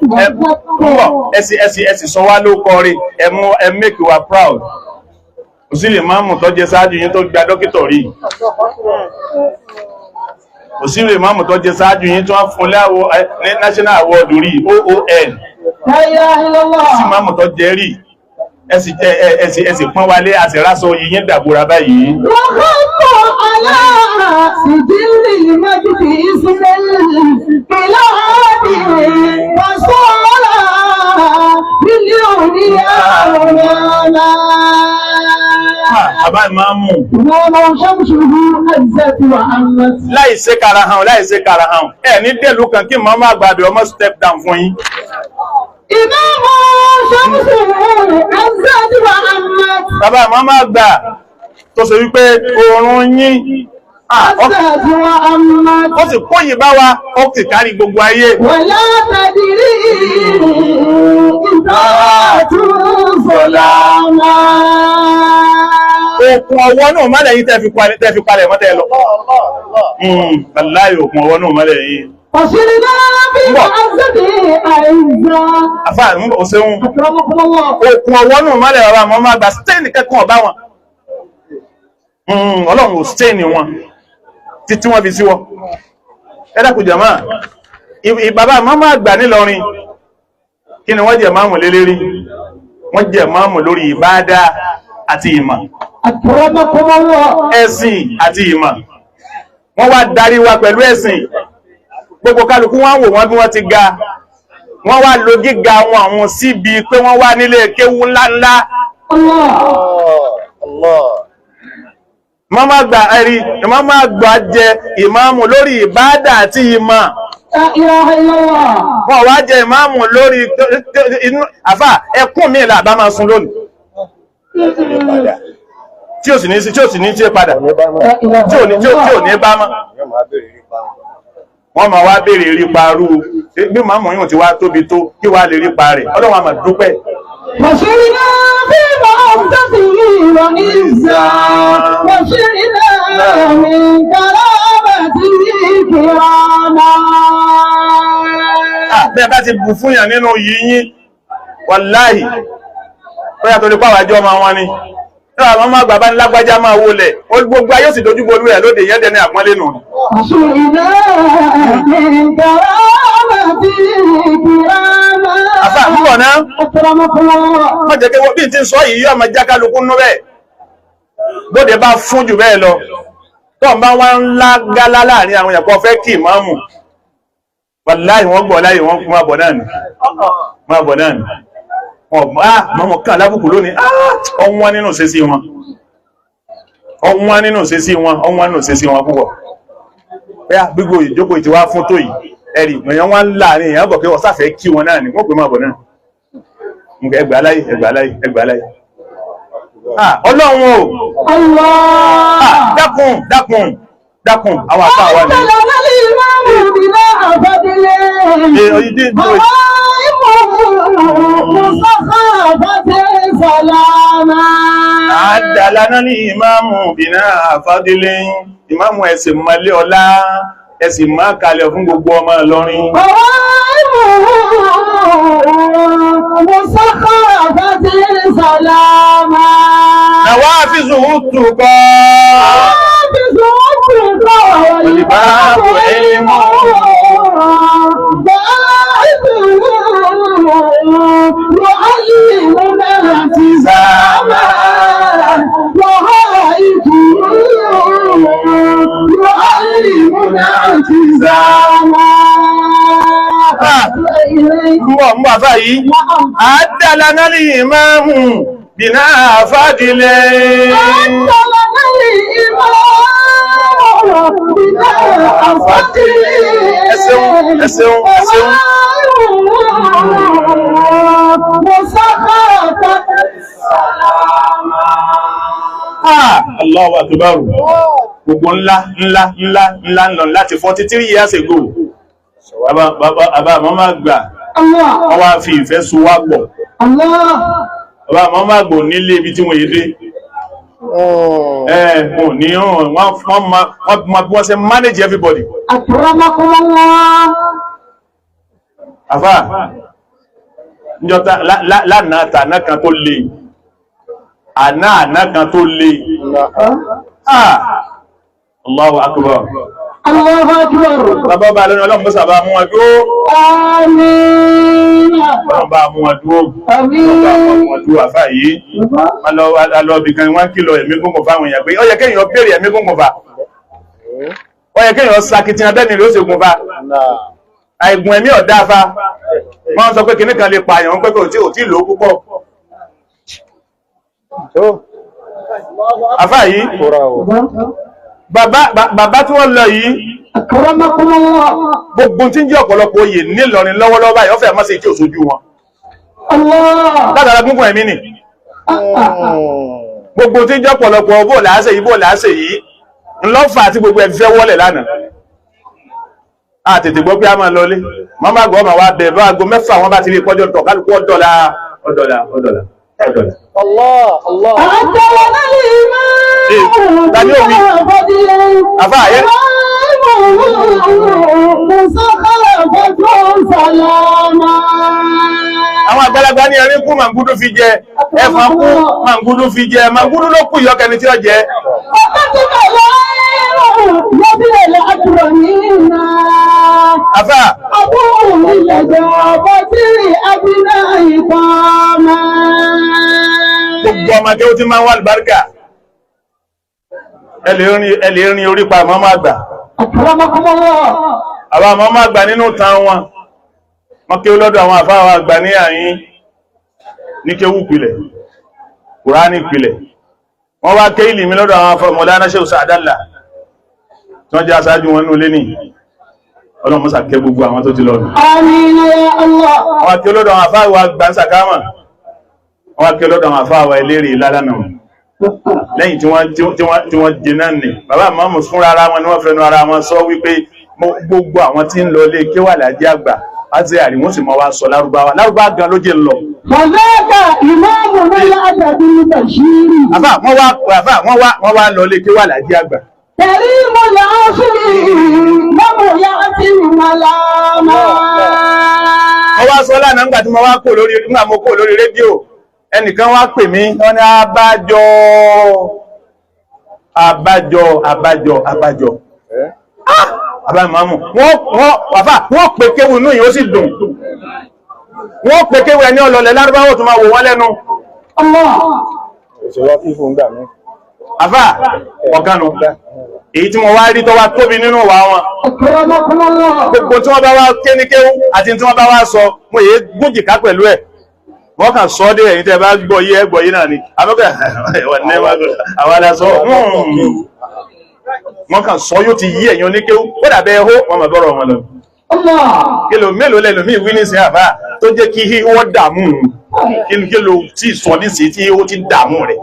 Speaker 1: ẹsì sọ wá ló kọrí ẹ make wa proud. Kò sí lè máàmù tó jẹ sáájú yín tó gba dókítà rí. Kò sí lè máàmù tó jẹ sáájú yín tó fún national award rí OON. Sí máàmù tó jẹ rí. Ẹsì pọ́n wálé àti rásọ yìnyín dàbúra báyìí. Àbá ìmáàmù. Láìsí kara hàn. Ẹ ní dẹ̀lú kan kí màmá àgbàdo ọmọ step down fún yín.
Speaker 2: Ìmáàmù Ṣàmùsù Azzati wa Ahmad.
Speaker 1: Bàbá màmá àgbà tó ṣe wípé oorun yín.
Speaker 2: Azzati wa Ahmad.
Speaker 1: Ó sì kóyìn bá wa, ó sì kárí gbogbo ayé.
Speaker 2: Wala tadiri ìtàtún sọ̀lámà.
Speaker 1: Òkun ọwọ́ náà mọ́lẹ̀ yìí tẹ́ fi palẹ̀ mọ́tẹ́ lọ. Bàláyé òkun ọwọ́ náà mọ́lẹ̀ yìí.
Speaker 2: Ọ̀ṣìrì náà bí Azzati àìzà.
Speaker 1: Àfáà ń bọ̀ ṣeun. Òkun ọwọ́ náà mọ́lẹ̀ bàbá mọ́ máa gbà stéènì kẹ́kọ̀ọ́ bá wọn. Ọlọ́run ò stéènì wọn títí wọ́n fi sí wọ́n. Ẹ dákun jàmáà, bàbá màmá àgbà nílọrin, kí ni wọ́n jẹ máàmù lé lérí? Wọ́n jẹ máàmù lórí ìbádà àti ìmọ̀. Ẹ̀sìn àti ìmọ̀. Wọ́n wá darí wa pẹ̀lú ẹ̀sìn. Gbogbo kálukú wọ́n wò wọ́n bí wọ́n ti ga. Wọ́n wá lo gíga wọn àwọn síbi pé wọ́n wá nílé kéwú ńláńlá. Màmá àgbà ẹ̀rí, màmá àgbà jẹ ìmáàmù lórí ìbádà àti ìmọ̀. Wọ́n wá jẹ ìmáàmù lórí àfà ẹkún mi là bá máa sun lónìí. Tí ò sì ní tí padà. Tí ò ní bá mọ́. Wọ́n máa wá béèrè rípa rú bí màmú yìí ti wá tóbi tó kí wá lè rípa rẹ̀. Ọlọ́run a máa dúpẹ́.
Speaker 2: Wàṣírínà bí wọ́n tẹ́sí ìrọ̀ ìzà. Wàṣírínà mi kàrábà tí kìrànà.
Speaker 1: Bẹ́ẹ̀ bá ti bù fún yàn nínú yìnyín, wàláhì, bóyá tó lè pàwàjọ́ ọmọ wọn ni. Nígbà wọn máa gbàbá ní lágbájá máa wọlẹ̀, gbogbo ayé sì dojú bolú ẹ̀ lóde yẹ́dẹ̀ ní àpọ́nlé nù.
Speaker 2: Wàṣírínà mi kàrábà tí kìrànà.
Speaker 1: Àfà ń bọ̀ náà. Wọ́n jẹ́ kí wọ́n bí n ti sọ yìí yọ́ ọmọ jákàlùkú nú bẹ́ẹ̀. Bóde bá fún jù bẹ́ẹ̀ lọ. Tó ń bá wọ́n ńlá gálá láàrin àwọn èèyàn kan fẹ́ kí ìmáàmù. Wàláhì wọ́n gbọ́ láyé wọ́n máa bọ̀ náà ni. Máa bọ̀ náà ni. Mọ́mọ́ kàn lábùkù lónìí. Ọwọ́n nínú ṣe sí wọn. Ọwọ́n nínú ṣe sí wọn. Ọwọ́n nínú ṣe sí wọn púpọ̀. Bẹ́ẹ̀ gbogbo ìjókòó ìtì wá fún tó yìí. Ẹ̀rì èèyàn wá láàrin èèyàn bọ̀ pé wọ́n sáfẹ́ kí wọn náà ni. Wọ́n pè máa bọ̀ náà. Ẹgbàá láyé, ẹgbàá láyé, ẹgbàá láyé. Ọlọ́run o. Dákun, àwọn àpá wa ni. Àdàlánà ní ìmáàmù bìnà àfádílé, ìmáàmù ẹ̀sìn malé ọlá, ẹ̀sìn máa kalẹ̀ fún gbogbo ọmọ Ìlọrin. Nàwáfíìsù tukọ̀. Olùbáàbò ẹ̀mọ́. Mú àfá yìí, àdàlánà ní ìmáàmù bìnà àfádìlẹ̀. Àdàlánà ní ìmáàmù bìnà àfádìlẹ̀. Ẹ̀ṣẹ̀un. Allahu Akbar. Gbogbo ńlá láti 43 years ago. Bàbá màmá gbà. Wọ́n wá fi ìfẹ́ so wá pọ̀. Bàbá màmá gbò nílé ibi tí wọ́n yé dé. Wọ́n ní wọ́n ṣe manage everybody. Àfá, njọta lánàá tàná kan tó le àná kan tó le Allahu akbar.
Speaker 2: Allahu akbar.
Speaker 1: Bàbá bá lọ́nà ọlọ́run bọ́sà bá mú ọdún.
Speaker 2: Àmín.
Speaker 1: Ọlọ́run bá mú ọdún.
Speaker 2: Àmín.
Speaker 1: Ọlọ́run bá mú ọdún àfá yìí. Alọ́bì kan wọ́n kìlọ̀ ẹ̀mí gúngùn fáwọn èèyàn pé ó yẹ kéèyàn béèrè ẹ̀mí gúngùn fa. Ó yẹ kéèyàn sakitiyan bẹ́ẹ̀ ni ló ṣe gun fa. Àìgùn ẹ̀mí ọ̀dá fa. Wọ́n sọ pé kinní kan lè pààyàn pé kò tí lò ó púpọ̀. Àfá yìí. Bàbá tí wọ́n lọ yìí gbogbo tí ń jẹ́ ọ̀pọ̀lọpọ̀ oyè nílọrin lọ́wọ́lọ́wọ́ báyìí ọ̀fẹ́ mọ́ sí tí ò sójú wọn látara gúngùn ẹ̀mí nì gbogbo tí ń jẹ́ ọ̀pọ̀lọpọ̀ bó làásẹ̀ yìí ńlọ́fà àti gbogbo ẹ̀fẹ́ wọlẹ̀ lánàá àtètè gbọ́ pé a máa lọlé wọ́n bá gbọ́ ma wá bẹ̀ bá aago 6 wọ́n bá ti rí pọ́jọ́ tọ̀ kálukú ọ̀dọ́là.
Speaker 2: Allah.
Speaker 1: Tani omi? Àfá ayé. Àwọn àgbàlagbà ní ẹ̀rín kú màngúdú fi jẹ, ẹ̀fọn kú màngúdú fi jẹ, màngúdú ló kú ìyọ́kẹni tí ó jẹ. Àfá. Gbogbo ọmọ tí ó ti máa ń wà lùbáríkà. Ẹlẹ́rin orí pa mọ́mọ́ àgbà. Àwọn mọ́mọ́ àgbà nínú tàn wọn. Wọ́n kí ó lọ́dọ̀ àwọn àfáà àgbà ní àyín ní kéwú pìlẹ̀, Kùránì pìlẹ̀. Wọ́n wá ké ìlìmí lọ́dọ̀ àwọn afọ́ Mọ̀lánà Sheikh Sa'adallah. Tí wọ́n jẹ́ aṣáájú wọn nínú ilé ní. Ọlọ́run mọ́sà kẹ́ gbogbo àwọn tó ti lọ́dún.
Speaker 2: Àmín ya Allah.
Speaker 1: Wọ́n kí ó lọ́dọ̀ àwọn àfáà wa gbà ń sàkámà. Wọ́n kí ó lọ́dọ̀ àwọn àfáà wa eléré lálánà wọn. Lẹ́yìn tí wọ́n jìnà ní bàbá mọ́mù fún ara wọn ní wọ́n fẹ́nu ara wọn sọ wípé gbogbo àwọn tí ń lọ lé kéwà lájẹ́ àgbà àti àrí wọ́n sì mọ́ wá sọ lárúbáwá gan ló jẹ́ lọ.
Speaker 2: Fọ̀lẹ́gà ìmáàmù lọ́lá àdàbí Bàṣírì.
Speaker 1: Wọ́n wá lọ lé kéwà lájẹ́ àgbà.
Speaker 2: Tẹ̀rí mo là á sí mọ́mù yá sí màlámà.
Speaker 1: Wọ́n wá sọ lánàá nígbà tí mo wá kò lórí rédíò. Ẹnìkan wá pè mí, wọ́n ní àbájọ. Àbámọ́mù. Wọ́n pè kéwù inú yìí ó sì dùn. Wọ́n pè kéwù ẹni ọlọ́lẹ̀ lárúbáwò tó máa wò wọ́n lẹ́nu. Àfà ọ̀gánu. Èyí tí wọ́n wá rí tó wá tóbi nínú wà wọn. Gbogbo tí wọ́n bá wá ké ní kéwù àti tí wọ́n bá wá sọ, mo yé gúnjìká pẹ̀lú ẹ̀. Wọ́n kàn sọ dé ẹ̀yin tẹ́ bá gbọ́ yí ẹgbọ́ yí náà ni àbẹ́kẹ́ àwọn aláṣọ wọ́n kàn sọ yóò ti yí ẹ̀yin oníkéwú ó dàbẹ́ ẹ̀hó wọ́n mọ̀ bọ́rọ̀ wọn lọ. Kílò mélòó lẹ́nu mí wí ní sí àbá tó jẹ́ kí wọ́n dààmú kílò tí sọ ní sí tí ó ti dààmú rẹ̀.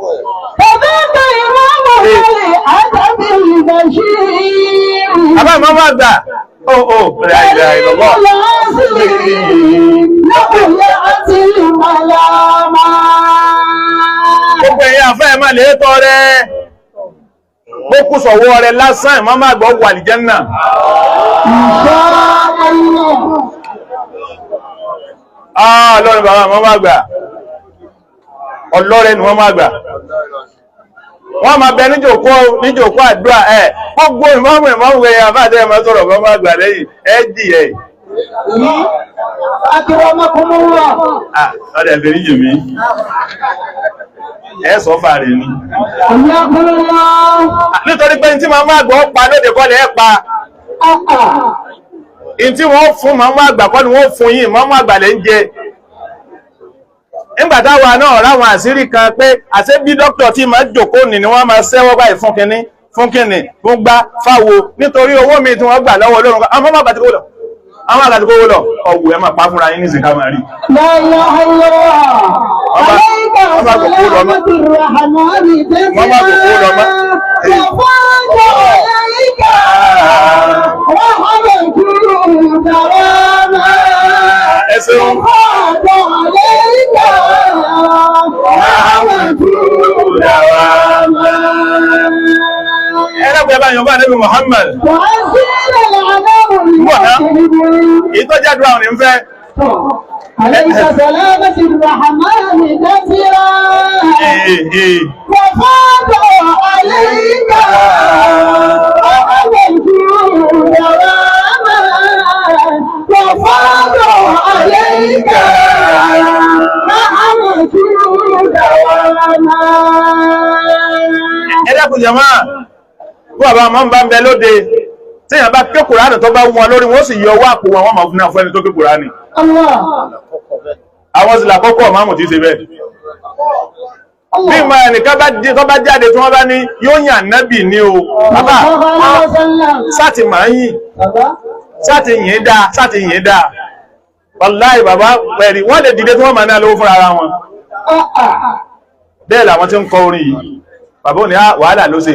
Speaker 1: Àbá ìmọ̀ máa gbà rẹ̀ ìlọ́gbọ́. Gbogbo ẹ̀yin àfẹ́ ẹ̀mà lè tọ́ rẹ̀ ó kú sọ̀wọ́ rẹ̀ lásán ìmọ̀ máa gbọ́ wà ní Jánnà. Lọ́rin bàbá ìmọ̀ máa gbà ọlọ́rẹ́ ni wọ́n máa gbà wọ́n máa bẹ níjòkó àdúrà gbogbo ìmọ̀mù ẹ̀yà àbájẹ́ ẹ̀mọ́ sọ̀rọ̀ wọ́n máa gbà lẹ́yìn ẹ́dì ẹ̀ ọdẹ̀ fèrí jù mí ẹ́ sọ fàárẹ̀ ni nítorí pé tí ma máa gbọ́ pa lóde kọ́lẹ̀ ẹ́ pa in tí wọ́n fún ma máa gbà kọ́ ni wọ́n fún yín ma máa gbà lẹ́ ń jẹ nígbàtàwà náà ráwọn àṣírí kan pé àṣẹ bí dókítà tí ma jòkó ní ni wọ́n ma ṣẹ́wọ́ báyìí fún kíní fún gbá fáwo nítorí owó mi tí wọ́n gbà lọ́wọ́ Ọlọ́run àwọn ọmọ àgbàtí kó lọ ọwù ẹ ma pa fúnra yín ní ìsìnká máa rí ẹ̀sùn ẹ̀rẹ́gbẹ̀ bá yọ̀nbá Ànábì Muhammad wọ́n ìtọ́jádùn àwọn ìfẹ́
Speaker 2: عليك سلامة الرحمن كثيرا وفاض عليك وأملك دواما وفاض عليك وأملك دواما.
Speaker 1: Ẹ dákun jàmáà, bí bàbá máa ń bá ń bẹ lóde tí èèyàn bá ké Kùránì tó bá wọn lórí wọn sì yọ owó àpò wọn máa fún ẹni tó ké Kùránì. Àwọn sì làkọ́kọ́ máàmù tí ṣe bẹ́ẹ̀. Bí ìmọ̀ ẹnìkan tó bá jáde tí wọ́n bá ní yóò yàn nábì ní o bàbá sáti máa ń yìn sáti yìn dáa wàláhì bàbá pẹ̀lú wọ́n lè dìde tí wọ́n máa ní alówó fúnra ara wọn. Bẹ́ẹ̀ làwọn tí ń kọ orin yìí bàbá ò ní wàhálà ló ṣe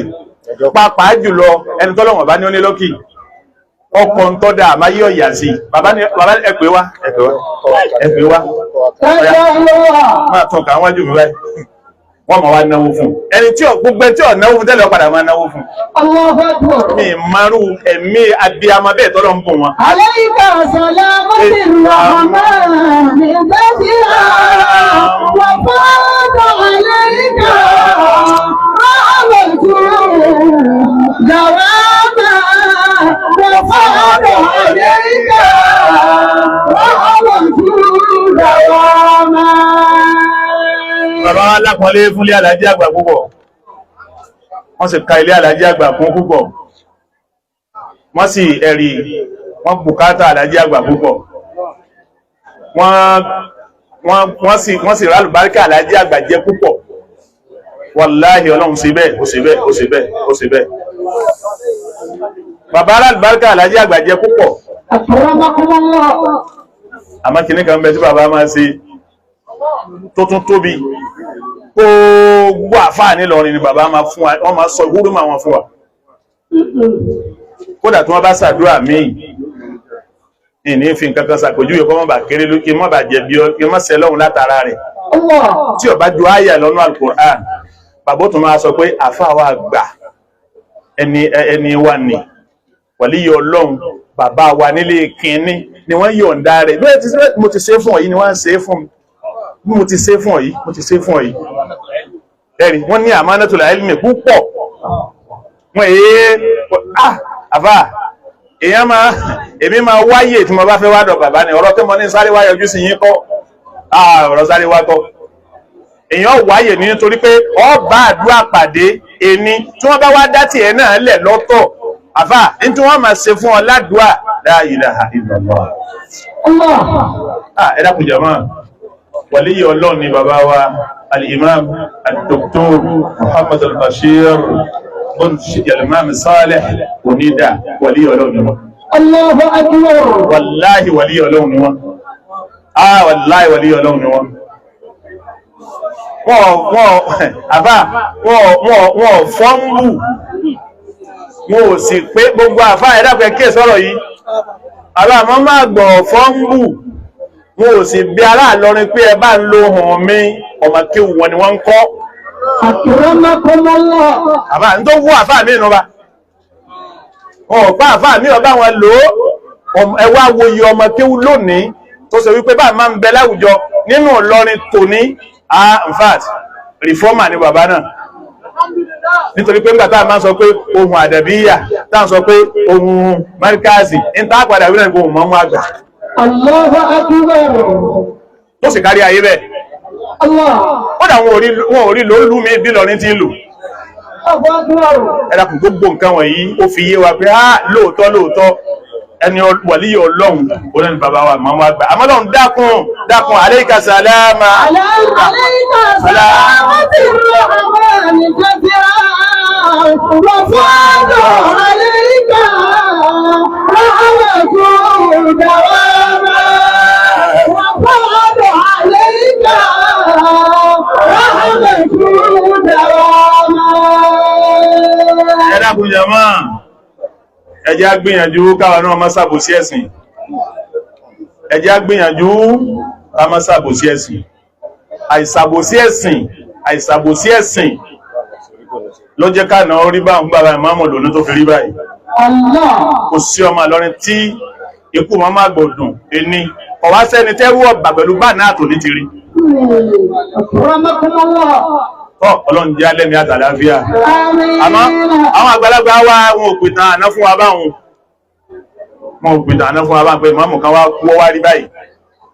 Speaker 1: pàápàá jùlọ ẹni tọ́lọ́wọ̀n bá ní oní lókì ọkọ̀ ń tọ́dá àmá yíò yà sí bàbá ẹ̀pẹ́ wá máa tọ́ka àwọn wájú mi báyìí wọ́n ma wá náwó fún ẹni tí gbogbo tí ọ̀ náwó fún tẹ́lẹ̀ ọ̀padà máa náwó fún mi marú ẹ̀mí abiyamọ bẹ́ẹ̀ tọ́lọ́ ń bùn wọn.
Speaker 2: Alayka salamatir rahmani kathira wa fada alayka rahmatu dawama wa fada alayka rahmatu dawama.
Speaker 1: Bàbá wa lápọ̀lé fún ilé Àlàjí àgbà púpọ̀. Wọ́n sì ka ilé Àlàjí àgbà kún púpọ̀. Wọ́n sì ẹ̀rí wọ́n bùkátà Àlàjí àgbà púpọ̀. Wọ́n sì rálùbáríkà Àlàjí àgbà jẹ púpọ̀. Wàláhì Ọlọ́run ṣe bẹ́ẹ̀, ó ṣe bẹ́ẹ̀, ó ṣe bẹ́ẹ̀, ó ṣe bẹ́ẹ̀. Bàbá rálùbáríkà Àlàjí àgbà jẹ púpọ̀. Àmọ́ kìnnìkan bẹ tí bàbá máa ṣe tó tún tóbi gbogbo àfáà nílọrin ni bàbá máa fún wa wọ́n máa sọ ìwúrú máa wọn fún wa kódà tí wọ́n bá ṣàdúrà míì ìní fi nǹkan kan ṣàpèjúwe kọ́ mọ́ bà kéré lókè mọ́ bà jẹ̀bi kí mọ́ sẹ lọ́hun látara rẹ̀ tí ó bá ju àyà lọ́nà Al-Qur'an bàbá tún máa sọ pé àfáà wa gbà ẹni wa ni wàlíyí Ọlọ́run bàbá wa nílé kínní ni wọ́n yọ̀ǹda rẹ̀ mo ti ṣe fún ọ yìí ni wọ́n ń ṣe fún mi mo ti ṣe fún ọ yìí mo ti ṣe fún ọ yìí ẹ̀rí wọ́n ní àmánatul ilmi púpọ̀ wọ́n àfà èyàn èmi máa wáyé tí mo bá fẹ́ wádọ̀ bàbá ní ọ̀rọ̀ tí mo ní sáré wáyé ojú sí yín kọ́ ọ̀rọ̀ sáré wá kọ́ èyàn wáyé ní nítorí pé ọ bá àdúrà pàdé ẹni tí wọ́n bá wá dá tí ẹ̀ náà lẹ̀ lọ́tọ̀ àfà ní tí wọ́n máa ṣe fún ọ ládùúà la ilaha illallah ẹ dákun jàmáà wàlíyí Ọlọ́run ni bàbá wa al-imam al-doktor Muhammad al-Bashir al-imam Salih Onida wàlíyí Ọlọ́run ni wọ́n.
Speaker 2: Allahu akbar.
Speaker 1: Wàláhì wàlíyí Ọlọ́run ni wọ́n. Wàláhì wàlíyí Ọlọ́run ni wọ́n. Wọ́n fọ́nbù wọ́n ò sì pé gbogbo àfá ẹ̀dàpẹ́ kí sọ́rọ̀ yìí aláàmọ́ máa gbọ̀ fọ́nbù wọ́n ò sì bí ará Ìlọrin pé ẹ bá ń lo hàn mí ọmọ kéwù wọn ni wọ́n ń kọ́ àbá ń tó wú àfá mi nù bá ọ̀pá àfá mi ọba wọn lò ẹwà woyí ọmọ kéwù lónìí tó ṣe wípé bá máa ń bẹ láwùjọ nínú Ìlọrin tòní in fact reformer ni bàbá náà nítorí pé nígbà táà máa ń sọ pé ohun àdàbíyà táà ń sọ pé ohun marikazi ní táà padà wílẹ̀ ní ohun mọ́mú àgbà
Speaker 2: Allahu akbar.
Speaker 1: tó sì kárí ayé bẹ́ẹ̀ ó dà wọn ò rí ló lú mi bí lọrin tí ń lò ẹ̀dàkùn gbogbo nǹkan wọ̀nyí ó fi yé wa pé lóòótọ́ ẹni wàlíyí Ọlọ́run olórin bàbá wa mọ́mú àgbà àmọ́lọ́run dákun alayka salama
Speaker 2: alayka salama tirrahmani kathira wa fada alayka rahmatu dawama wa fada alayka rahmatu dawama.
Speaker 1: ẹ̀dàkùn jàmáà ẹjẹ́ agbìyànjú káwọn náà má ṣàbòsí ẹ̀sìn ẹjẹ́ agbìyànjú ká má ṣàbòsí ẹ̀sìn àìṣàbòsí ẹ̀sìn ló jẹ́ ká náà rí bá ń bàbá ìmáàmù lónú tó fi rí báyìí kò sí ọmọ Ìlọrin tí ikú wọn má gbọ̀dùn ẹni ọ̀wá sẹ́ni tẹ́rù ọ̀bà pẹ̀lú bá náà tò ní ti rí. Ọlọ́run jẹ́ alẹ́mí àtàláfíà. Àmọ́ àwọn àgbàlagbà wá wọn ò pìtàn àná fún wa báwọn. Wọn ò pìtàn àná fún wa báwọn pé ìmáàmù kan wá kú wá rí báyìí.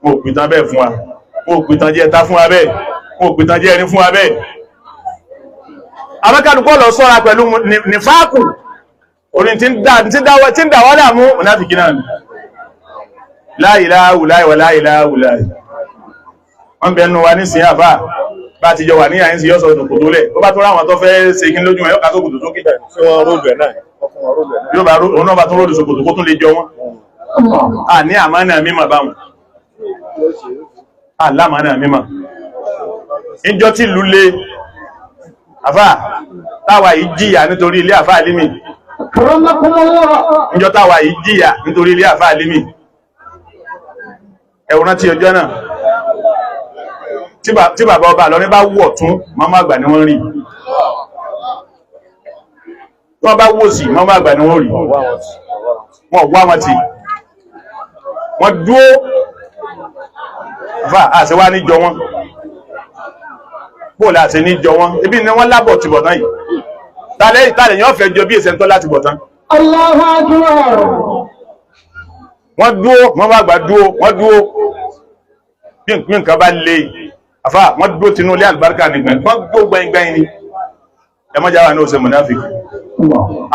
Speaker 1: Wọn ò pìtàn bẹ́ẹ̀ fún wa. Wọn ò pìtàn jẹ́ ẹ̀ta fún wa bẹ́ẹ̀. Wọn ò pìtàn jẹ́ ẹni fún wa bẹ́ẹ̀. Àmọ́kàdùkọ́ lọ sọ́ra pẹ̀lú nífàákù. Orin tí ń dà wọ́n dàmú mùnáfìkí náà ni. La ilaha illallah la ilaha illallah. Wọ́n bẹ̀ẹ́nu wa ní sí àfáà bá ti jọ wà ní àyínsí yọ́sọ̀ òtò tó lẹ̀ ó bá tó ráwọn tó fẹ́ ṣe kí lójú ẹ̀yọ́ ká tó kùtù tó kíta
Speaker 3: tí wọ́n róòlù ẹ̀ náà
Speaker 1: yóò bá òun náà bá tó róòlù sókòtò kó tún lè jọ wọn à ní àmánà mímọ̀ báwọn à lámánà mímọ̀ ìjọ tí ìlú lé àfà táwa yìí jìyà nítorí ilé àfà Àlímì ìjọ táwa yìí jìyà nítorí ilé àfà Àlímì ẹ̀wọ̀n tí ọjọ́ náà tí bàbá ọba lọ ní bá wọ̀ tún mọ́mọ́ àgbà ni wọ́n rí wọ́n bá wò sí mọ́mọ́ àgbà ni wọ́n rí wọ́n wá wọn tí wọ́n dúó fà àṣẹwà ní jọ wọn bóòlà àṣẹ ní jọ wọn ibi ni wọ́n lábọ̀ ti bọ̀tán yìí tààlẹ̀ yàn fẹ́ jọ bí èsẹ̀ tó láti bọ̀tán wọ́n dúó mọ́mọ́ àgbà dúó wọ́n dúó bí nǹkan bá lè àfá wọ́n dúró tinú ilé àlùbáríkà nìgbẹ̀ wọ́n gbó gbẹ̀ngbẹ̀n ni ẹmọ́já wà ní òsè mùnáfíkì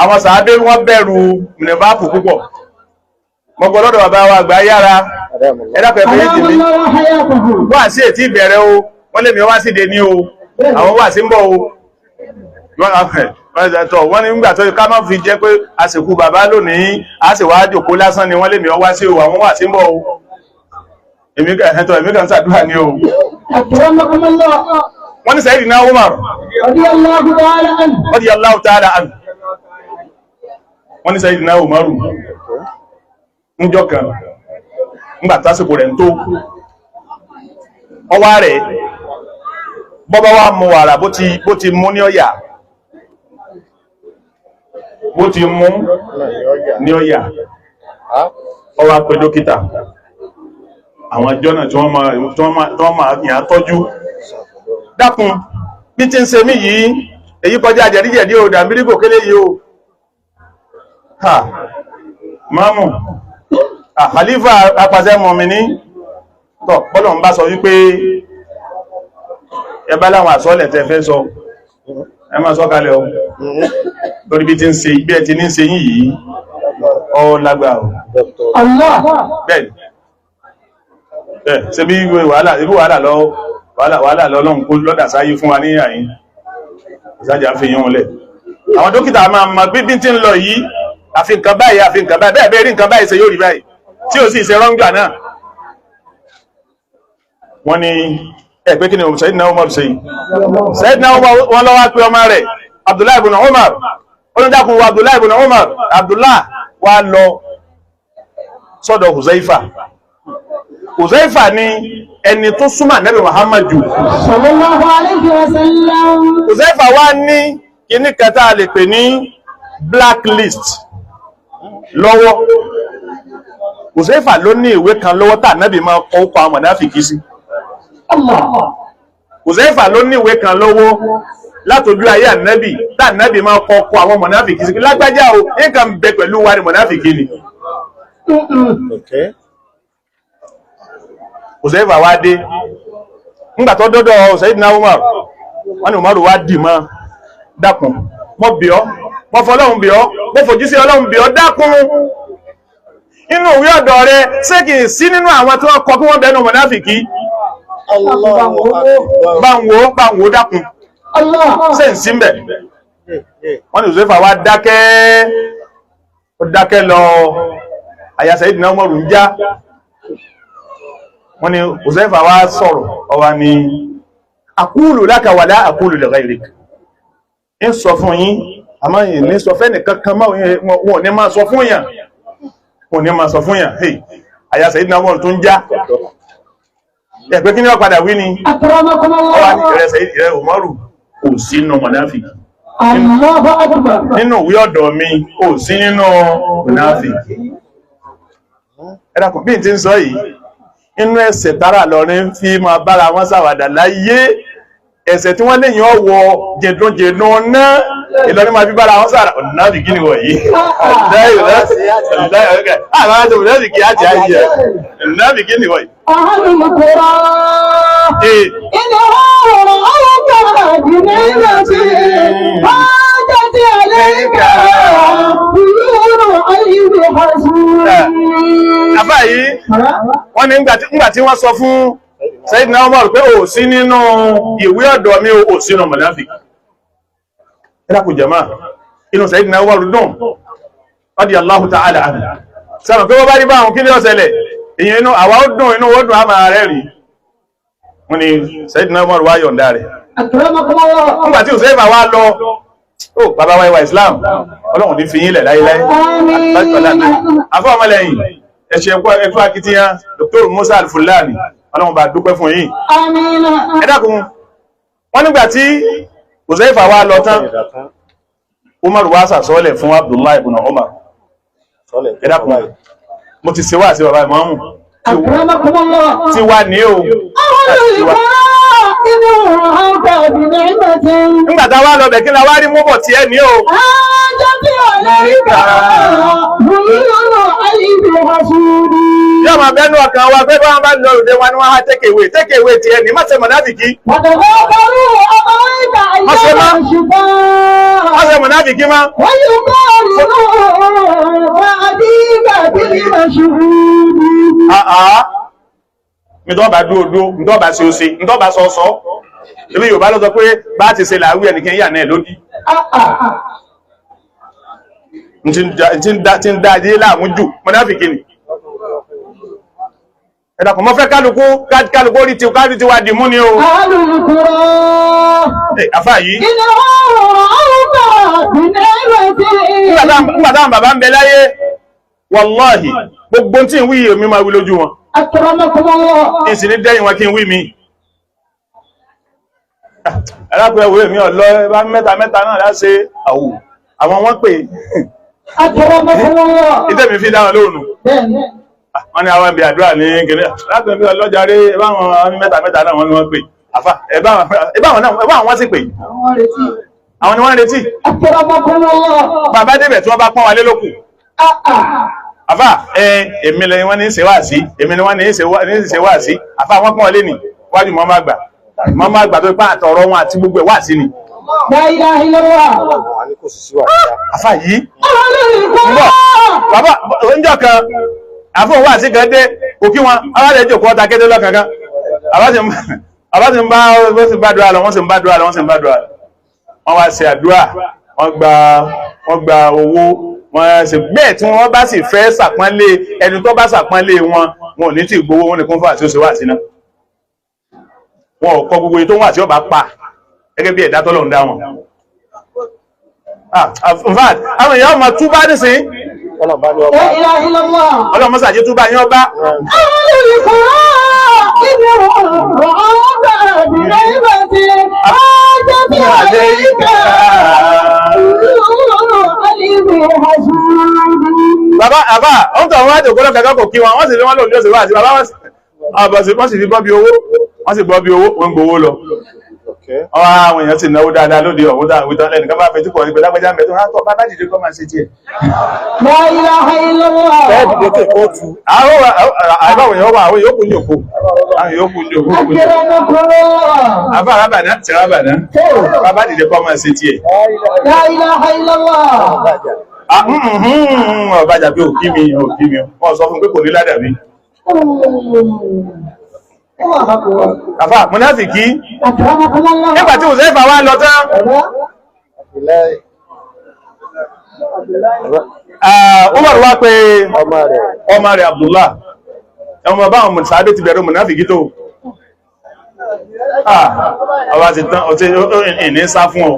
Speaker 1: àwọn sàábé wọ́n bẹ̀rù mùnáfíkì púpọ̀ mọ́gbọ́ lọ́dọ̀ bàbá wa àgbà yára ẹ̀dàpẹ̀ méjì mi wọ́n sí ètí ìbẹ̀rẹ̀ o wọ́n lè mi wá sí de ní o àwọn wà sí ń bọ̀ o wọ́n ní nígbà tó ká má fi jẹ́ pé àsìkò bàbá lónìí a sì wá jòkó lásán ni wọ́n lè mi wá sí o àwọn wà sí ń bọ̀ o èmi kan ṣàdúrà ní o wọ́n ní Sayyidina Umar radiyallahu ta'ala anhu wọ́n ní Sayyidina Umar níjọ́ kan nígbà tásìkò rẹ̀ ń tó ọwá rẹ̀ bọ́bá wá mú wàrà bó ti mú ní ọ̀yà bó ti mú ní ọ̀yà ọwá pé dókítà àwọn ẹjọ́ náà tí wọ́n máa yàn tọ́jú dákun bí tí ń ṣe mí yìí èyí kọjá jẹ̀díjẹ̀dí o dàbírígò kélé yìí o ha máàmù àhàlífà apàṣẹ mọ̀mìní tọ́ pọ́lọ̀ ń bá sọ wípé ẹbá láwọn àsọ́lẹ̀ tẹ́ fẹ́ sọ ẹ máa sọ kalẹ̀ o torí bí tí ń ṣe bí ẹ ti ní ṣe yìí ọ lágbà o bẹ́ẹ̀ ṣe bí wàhálà lọ́lọ́run kó lọ́dà sáyé fún wa ní àyín ìsájà fi yín lẹ̀ àwọn dókítà máa ma bí tí ń lọ yìí àfi nǹkan báyìí bẹ́ẹ̀ rí nǹkan báyìí ṣe yóò rí báyìí tí ó sì ṣe rọ́ngbà náà wọ́n ní pé kí ni Sayyidina Umar ṣe yìí Sayyidina Umar wọ́n lọ́wọ́ pé ọmọ rẹ̀ Abdullahi ibn Umar onídàkùn wa Abdullahi ibn Umar Abdullah wa lọ sọ́dọ̀ Huzaifa ni ẹni tó súnmọ́ Ànábì Muhammadu
Speaker 2: sallallahu alayhi wa sallam.
Speaker 1: Huzaifa wá ní kíní kẹta lè pè ní blacklist lọ́wọ́ Huzaifa ló ní ìwé kan lọ́wọ́ tá Ànábì máa kọ orúkọ àwọn mùnáfìkí sí Huzaifa ló ní ìwé kan lọ́wọ́ látojú ayé Ànábì tá Ànábì máa kọ orúkọ àwọn mùnáfìkí sí lágbájá o nǹkan bẹ pẹ̀lú wa ni mùnáfìkí ni Huzaifa wá dé nígbà tó dọ́dọ̀ Sayyidina Umar wọ́n ní Umaru wá dì mọ́ dákun mọ́ bí ọ́ mọ́ fọ́lọ́hun bí ọ́ mọ́ fojú sí Ọlọ́hun bí ọ́ dákun inú ìwé ọ̀dọ̀ rẹ ṣé kì í sí nínú àwọn tí wọ́n kọ kí wọ́n bẹnu mùnáfìkí báwo dákun ṣe ń sí mbẹ̀ wọ́n ní Huzaifa wá dákẹ́ lọ àyà Sayyidina Umaru ń já wọ́n ní Huzaifa wá sọ̀rọ̀ ọwá ní aqulu laka wala aqulu li ghayrik ń sọ fún yín àmọ́ ní sọ fẹ́ nìkan kan máa wọ́n ní máa sọ fún yàn hey àyà Sayyidina Umar tó ń já ẹ̀pẹ́ kí ní wọ́n padà wí ni ọwá ní ìrẹ́ Umaru kò sí nínú mùnáfìkí nínú ìwé ọ̀dọ̀ mi kò sí nínú mùnáfìkí ẹ̀dàkùn bí n ti ń sọ yìí inú ẹ̀ṣẹ̀ tára lọ́rin fi máa bára wọn ṣàwàdà láyé ẹ̀ṣẹ̀ tí wọ́n léyìn ọwọ́ jẹ̀dùnjẹ̀dùn náà Ìlọrin máa fi bára wọn ṣàwàdà ọ̀nà bí gíní wọ̀nyí àbá yìí wọ́n ní ńgbà tí wọ́n sọ fún Sayyidina Umar pé ò sí nínú ìwé ọ̀dọ̀ mi ò sínú mùnáfíkí ẹ̀dàkù jàmá inú Sayyidina Umar dùn radiyallahu ta'ala anhu sọ́nà pé wọ́n bá rí bá àwọn kí ní ọ̀sẹ̀lẹ̀ èyàn inú àwa ó dùn inú ó dùn àmà rẹ̀ rí wọ́n ní Sayyidina Umar wá yọ̀ǹda rẹ̀ nígbà tí Uzaifa wá lọ ó bàbá wa ìwà Islam Ọlọ́run ní fi yín lẹ̀ láíláí afọ́ ọmọlẹ́yìn ẹ̀ṣẹ̀ ẹ̀kọ́ akitiyan Dr. Musa Al-Fulani Ọlọ́run bá dúpẹ́ fún yín ẹ dákun wọ́n nígbà tí Uzaifa wá lọ tán Umar wá sàsọ́lẹ̀ fún Abdullahi ibn Umar ẹ dákun mo ti ṣe wá sí bàbá ìmọ̀ọ́mù tí wá ní o nígbàtà wá lọ bẹ̀kí la wá rí múbọ̀ tí ẹ ní o yóò máa bẹ́nu ọkàn wa pé bá lọ òde wa ní wọ́n á tẹ́kẹ̀wé tí ẹ ní má ṣe mọ̀náfìkí má ṣe mọ̀náfìkí má mi tó bá dúró mi tó bá sí ó sí mi tó bá sọ́sọ́ ibi Yorùbá ló sọ pé bá ti ṣe làwí ẹnìkan yà náà lódì tí ń dá ayé láàmú jù mọ̀náfìkí ni ẹ̀dàkùn mọ́ fẹ́ kálukú rí ti wá dì mú ni o àfá yìí nígbàtà bàbá ń bẹ láyé wallahi gbogbo tí ń wí èmi máa wí lójú wọn ìsìn ní dẹ́yìn wọn kí n wí mi ẹ̀lápẹ́ ìwé mi ọ̀lọ́ bá mẹ́ta náà láṣẹ àwọn wọ́n pè ìtẹ́mi fi dáwọn lóòrùn wọ́n ní àwọn ibi àdúrà ní gẹ̀rẹ́ lápẹ́ bí ọlọ́jàrí ẹbáwọn mẹ́ta náà wọ́n ní wọ́n pè àfá ẹbáwọn wọ́n sì pè àwọn ni wọ́n retí bàbá débẹ̀ tí wọ́n bá pọ́n wa lé lókù àfá èmi lẹ́yìn wọ́n ní ṣèwàásí èmi ni wọ́n ní ṣèwàásí àfá wọ́n pọ́n lé ní wájú mọ́ àgbà tó pá àtọ̀rọ̀ wọn àti gbogbo ẹ̀wà sí ni àfá yìí bàbá oúnjẹ kan àfún wà sí kan dé òkí wọn aláàrẹ̀ jòkó ọta kéde lọ́kankan àbá ti ń bá dúrà lọ wọ́n sì ń bá dúrà lọ wọ́n wá ṣe àdúrà wọ́n gba owó wọ́n ṣe bẹ́ẹ̀ tí wọ́n bá sì fẹ́ ṣàpọ́nlé ẹni tó bá ṣàpọ́nlé wọn ò ní tí gbowó wọn ní kún fún àti òṣèwà sí náà wọn ò kọ gbogbo ètò wọn àti ọba pa gẹ́gẹ́ bí ẹ̀dá tọ́lọ̀ ń dá wọn in fact àwọn èèyàn ọmọ túbá nísìn ọlọ́mọ sàjé túbá yín ọba bàbá àbá ọ́n tó àwọn àjòkó lọ́kàkọ́ kò kí wọ́n sì rí wọ́n lòun jọ́sẹ̀ wá àti bàbá wọ́n sì rí bọ́ bí owó wọ́n gbowó lọ àwọn èèyàn ti náwó dáadáa lóde ọ̀wọ́ dáa wítán lẹ́nu ká bá fẹ́ tí kò ní pẹ̀lú agbẹ́já mẹ́tọ́ rátọ́ bá bá dìde kọ́ máa ṣe tí ẹ̀. àwọn èèyàn wà àwọn yòókù ní òkú àbá arábàdá ti rábàdá bá bá dìde kọ́ máa ṣe tí ẹ̀. ọ̀bájà pé òkí mi wọ́n sọ fún pé kò ní ládàbí àfá mùnáfìkí nígbà tí Uzaifa wá lọ tán Umar wá pé ọmọ rẹ̀ Abdullah ọmọ bá ọmọ sàábé ti bẹ̀rẹ̀ mùnáfìkí tó ọba ti tán ọtí ìní sá fún ọ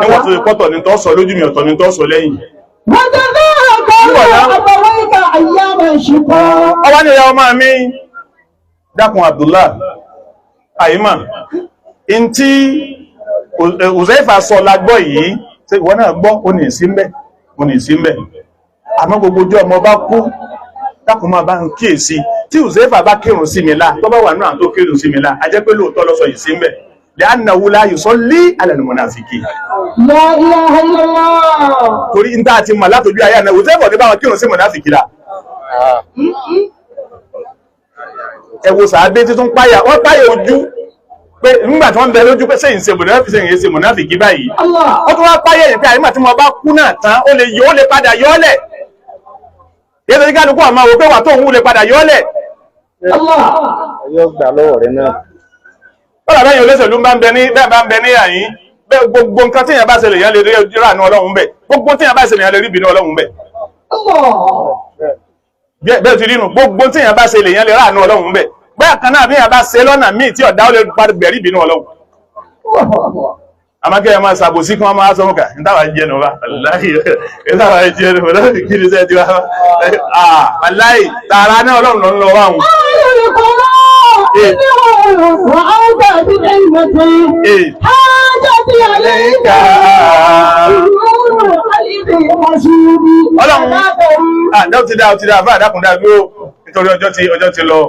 Speaker 1: níwọ̀n tó pọ́tọ̀ ní tọ́ sọ lójú mi ọ̀tọ̀ ní tọ́ sọ lẹ́yìn ọwá ní ọya ọmọ mi dákun Abdullah àyímà in tí Uzaifa sọ lágbọ́ yìí tí wọ́n náà gbọ́ ó ní sí mbẹ̀ àmọ́ gbogbo ojú ọmọ bá kú dákun máa bá ń kíyèsí tí Uzaifa bá kírun sí mi lá tó bá wà náà tó kírun sí mi lá a jẹ́ pé lóòótọ́ ló sọ yìí sí mbẹ̀ li'annahu la yusalli 'ala al-munafiqin.
Speaker 2: La ilaha illallah.
Speaker 1: torí ń tá àti mọ̀ látọjú ayé àná Uzaifa ní bá wọn kírun sí mùnáfìkì lá. ẹ wo sàábé títún páyà wọ́n páyà ojú pé nígbà tí wọ́n bẹ lójú pé sẹ́yìn ṣe mùnáfìkì sẹ́yìn ṣe mùnáfìkì báyìí ó tún wá páyà yìí pé àyíká tí mo bá kú náà tán ó lè padà yọ́lẹ̀ yẹ́n tó ní kálukú àmọ́ wò pé wà tó ń wú lè padà yọ́lẹ̀.
Speaker 3: yóò gbà lọ́wọ́ rẹ náà.
Speaker 1: Bọ́lá bẹ́yìn olóṣèlú bá ń bẹ ní àyín gbogbo nǹkan tí èèyàn bá ṣe lè yán lè rí ìrànú Ọlọ́run bẹ̀ gbogbo tí èèyàn bá ṣe lè yán lè rí ìbínú Ọlọ́run bẹ̀. bẹ́ẹ̀ ti rí nù gbogbo tí èèyàn bá ṣe lè yán lè rànú Ọlọ́run bẹ̀ bẹ́ẹ̀ kan náà bí èèyàn bá ṣe lọ́nà míì tí ọ̀dá ó lè gbẹ̀rí ìbínú Ọlọ́run. àmọ́ kí ẹ máa ṣàbòsí kí wọ́n máa sọ mọ́kà ìtawà jẹ́ nù wá ìtawà jẹ́ nù láti kí ni sẹ́ẹ̀ ti wá aláì tààrà náà Ọlọ́run lọ ń lọ wáhùn.
Speaker 2: وأوفى بنعمتي حاجتي عليك
Speaker 1: Ọlọ́run àdáwò ti dá àfáà dákùndá gbó nítorí ọjọ́ ti lọ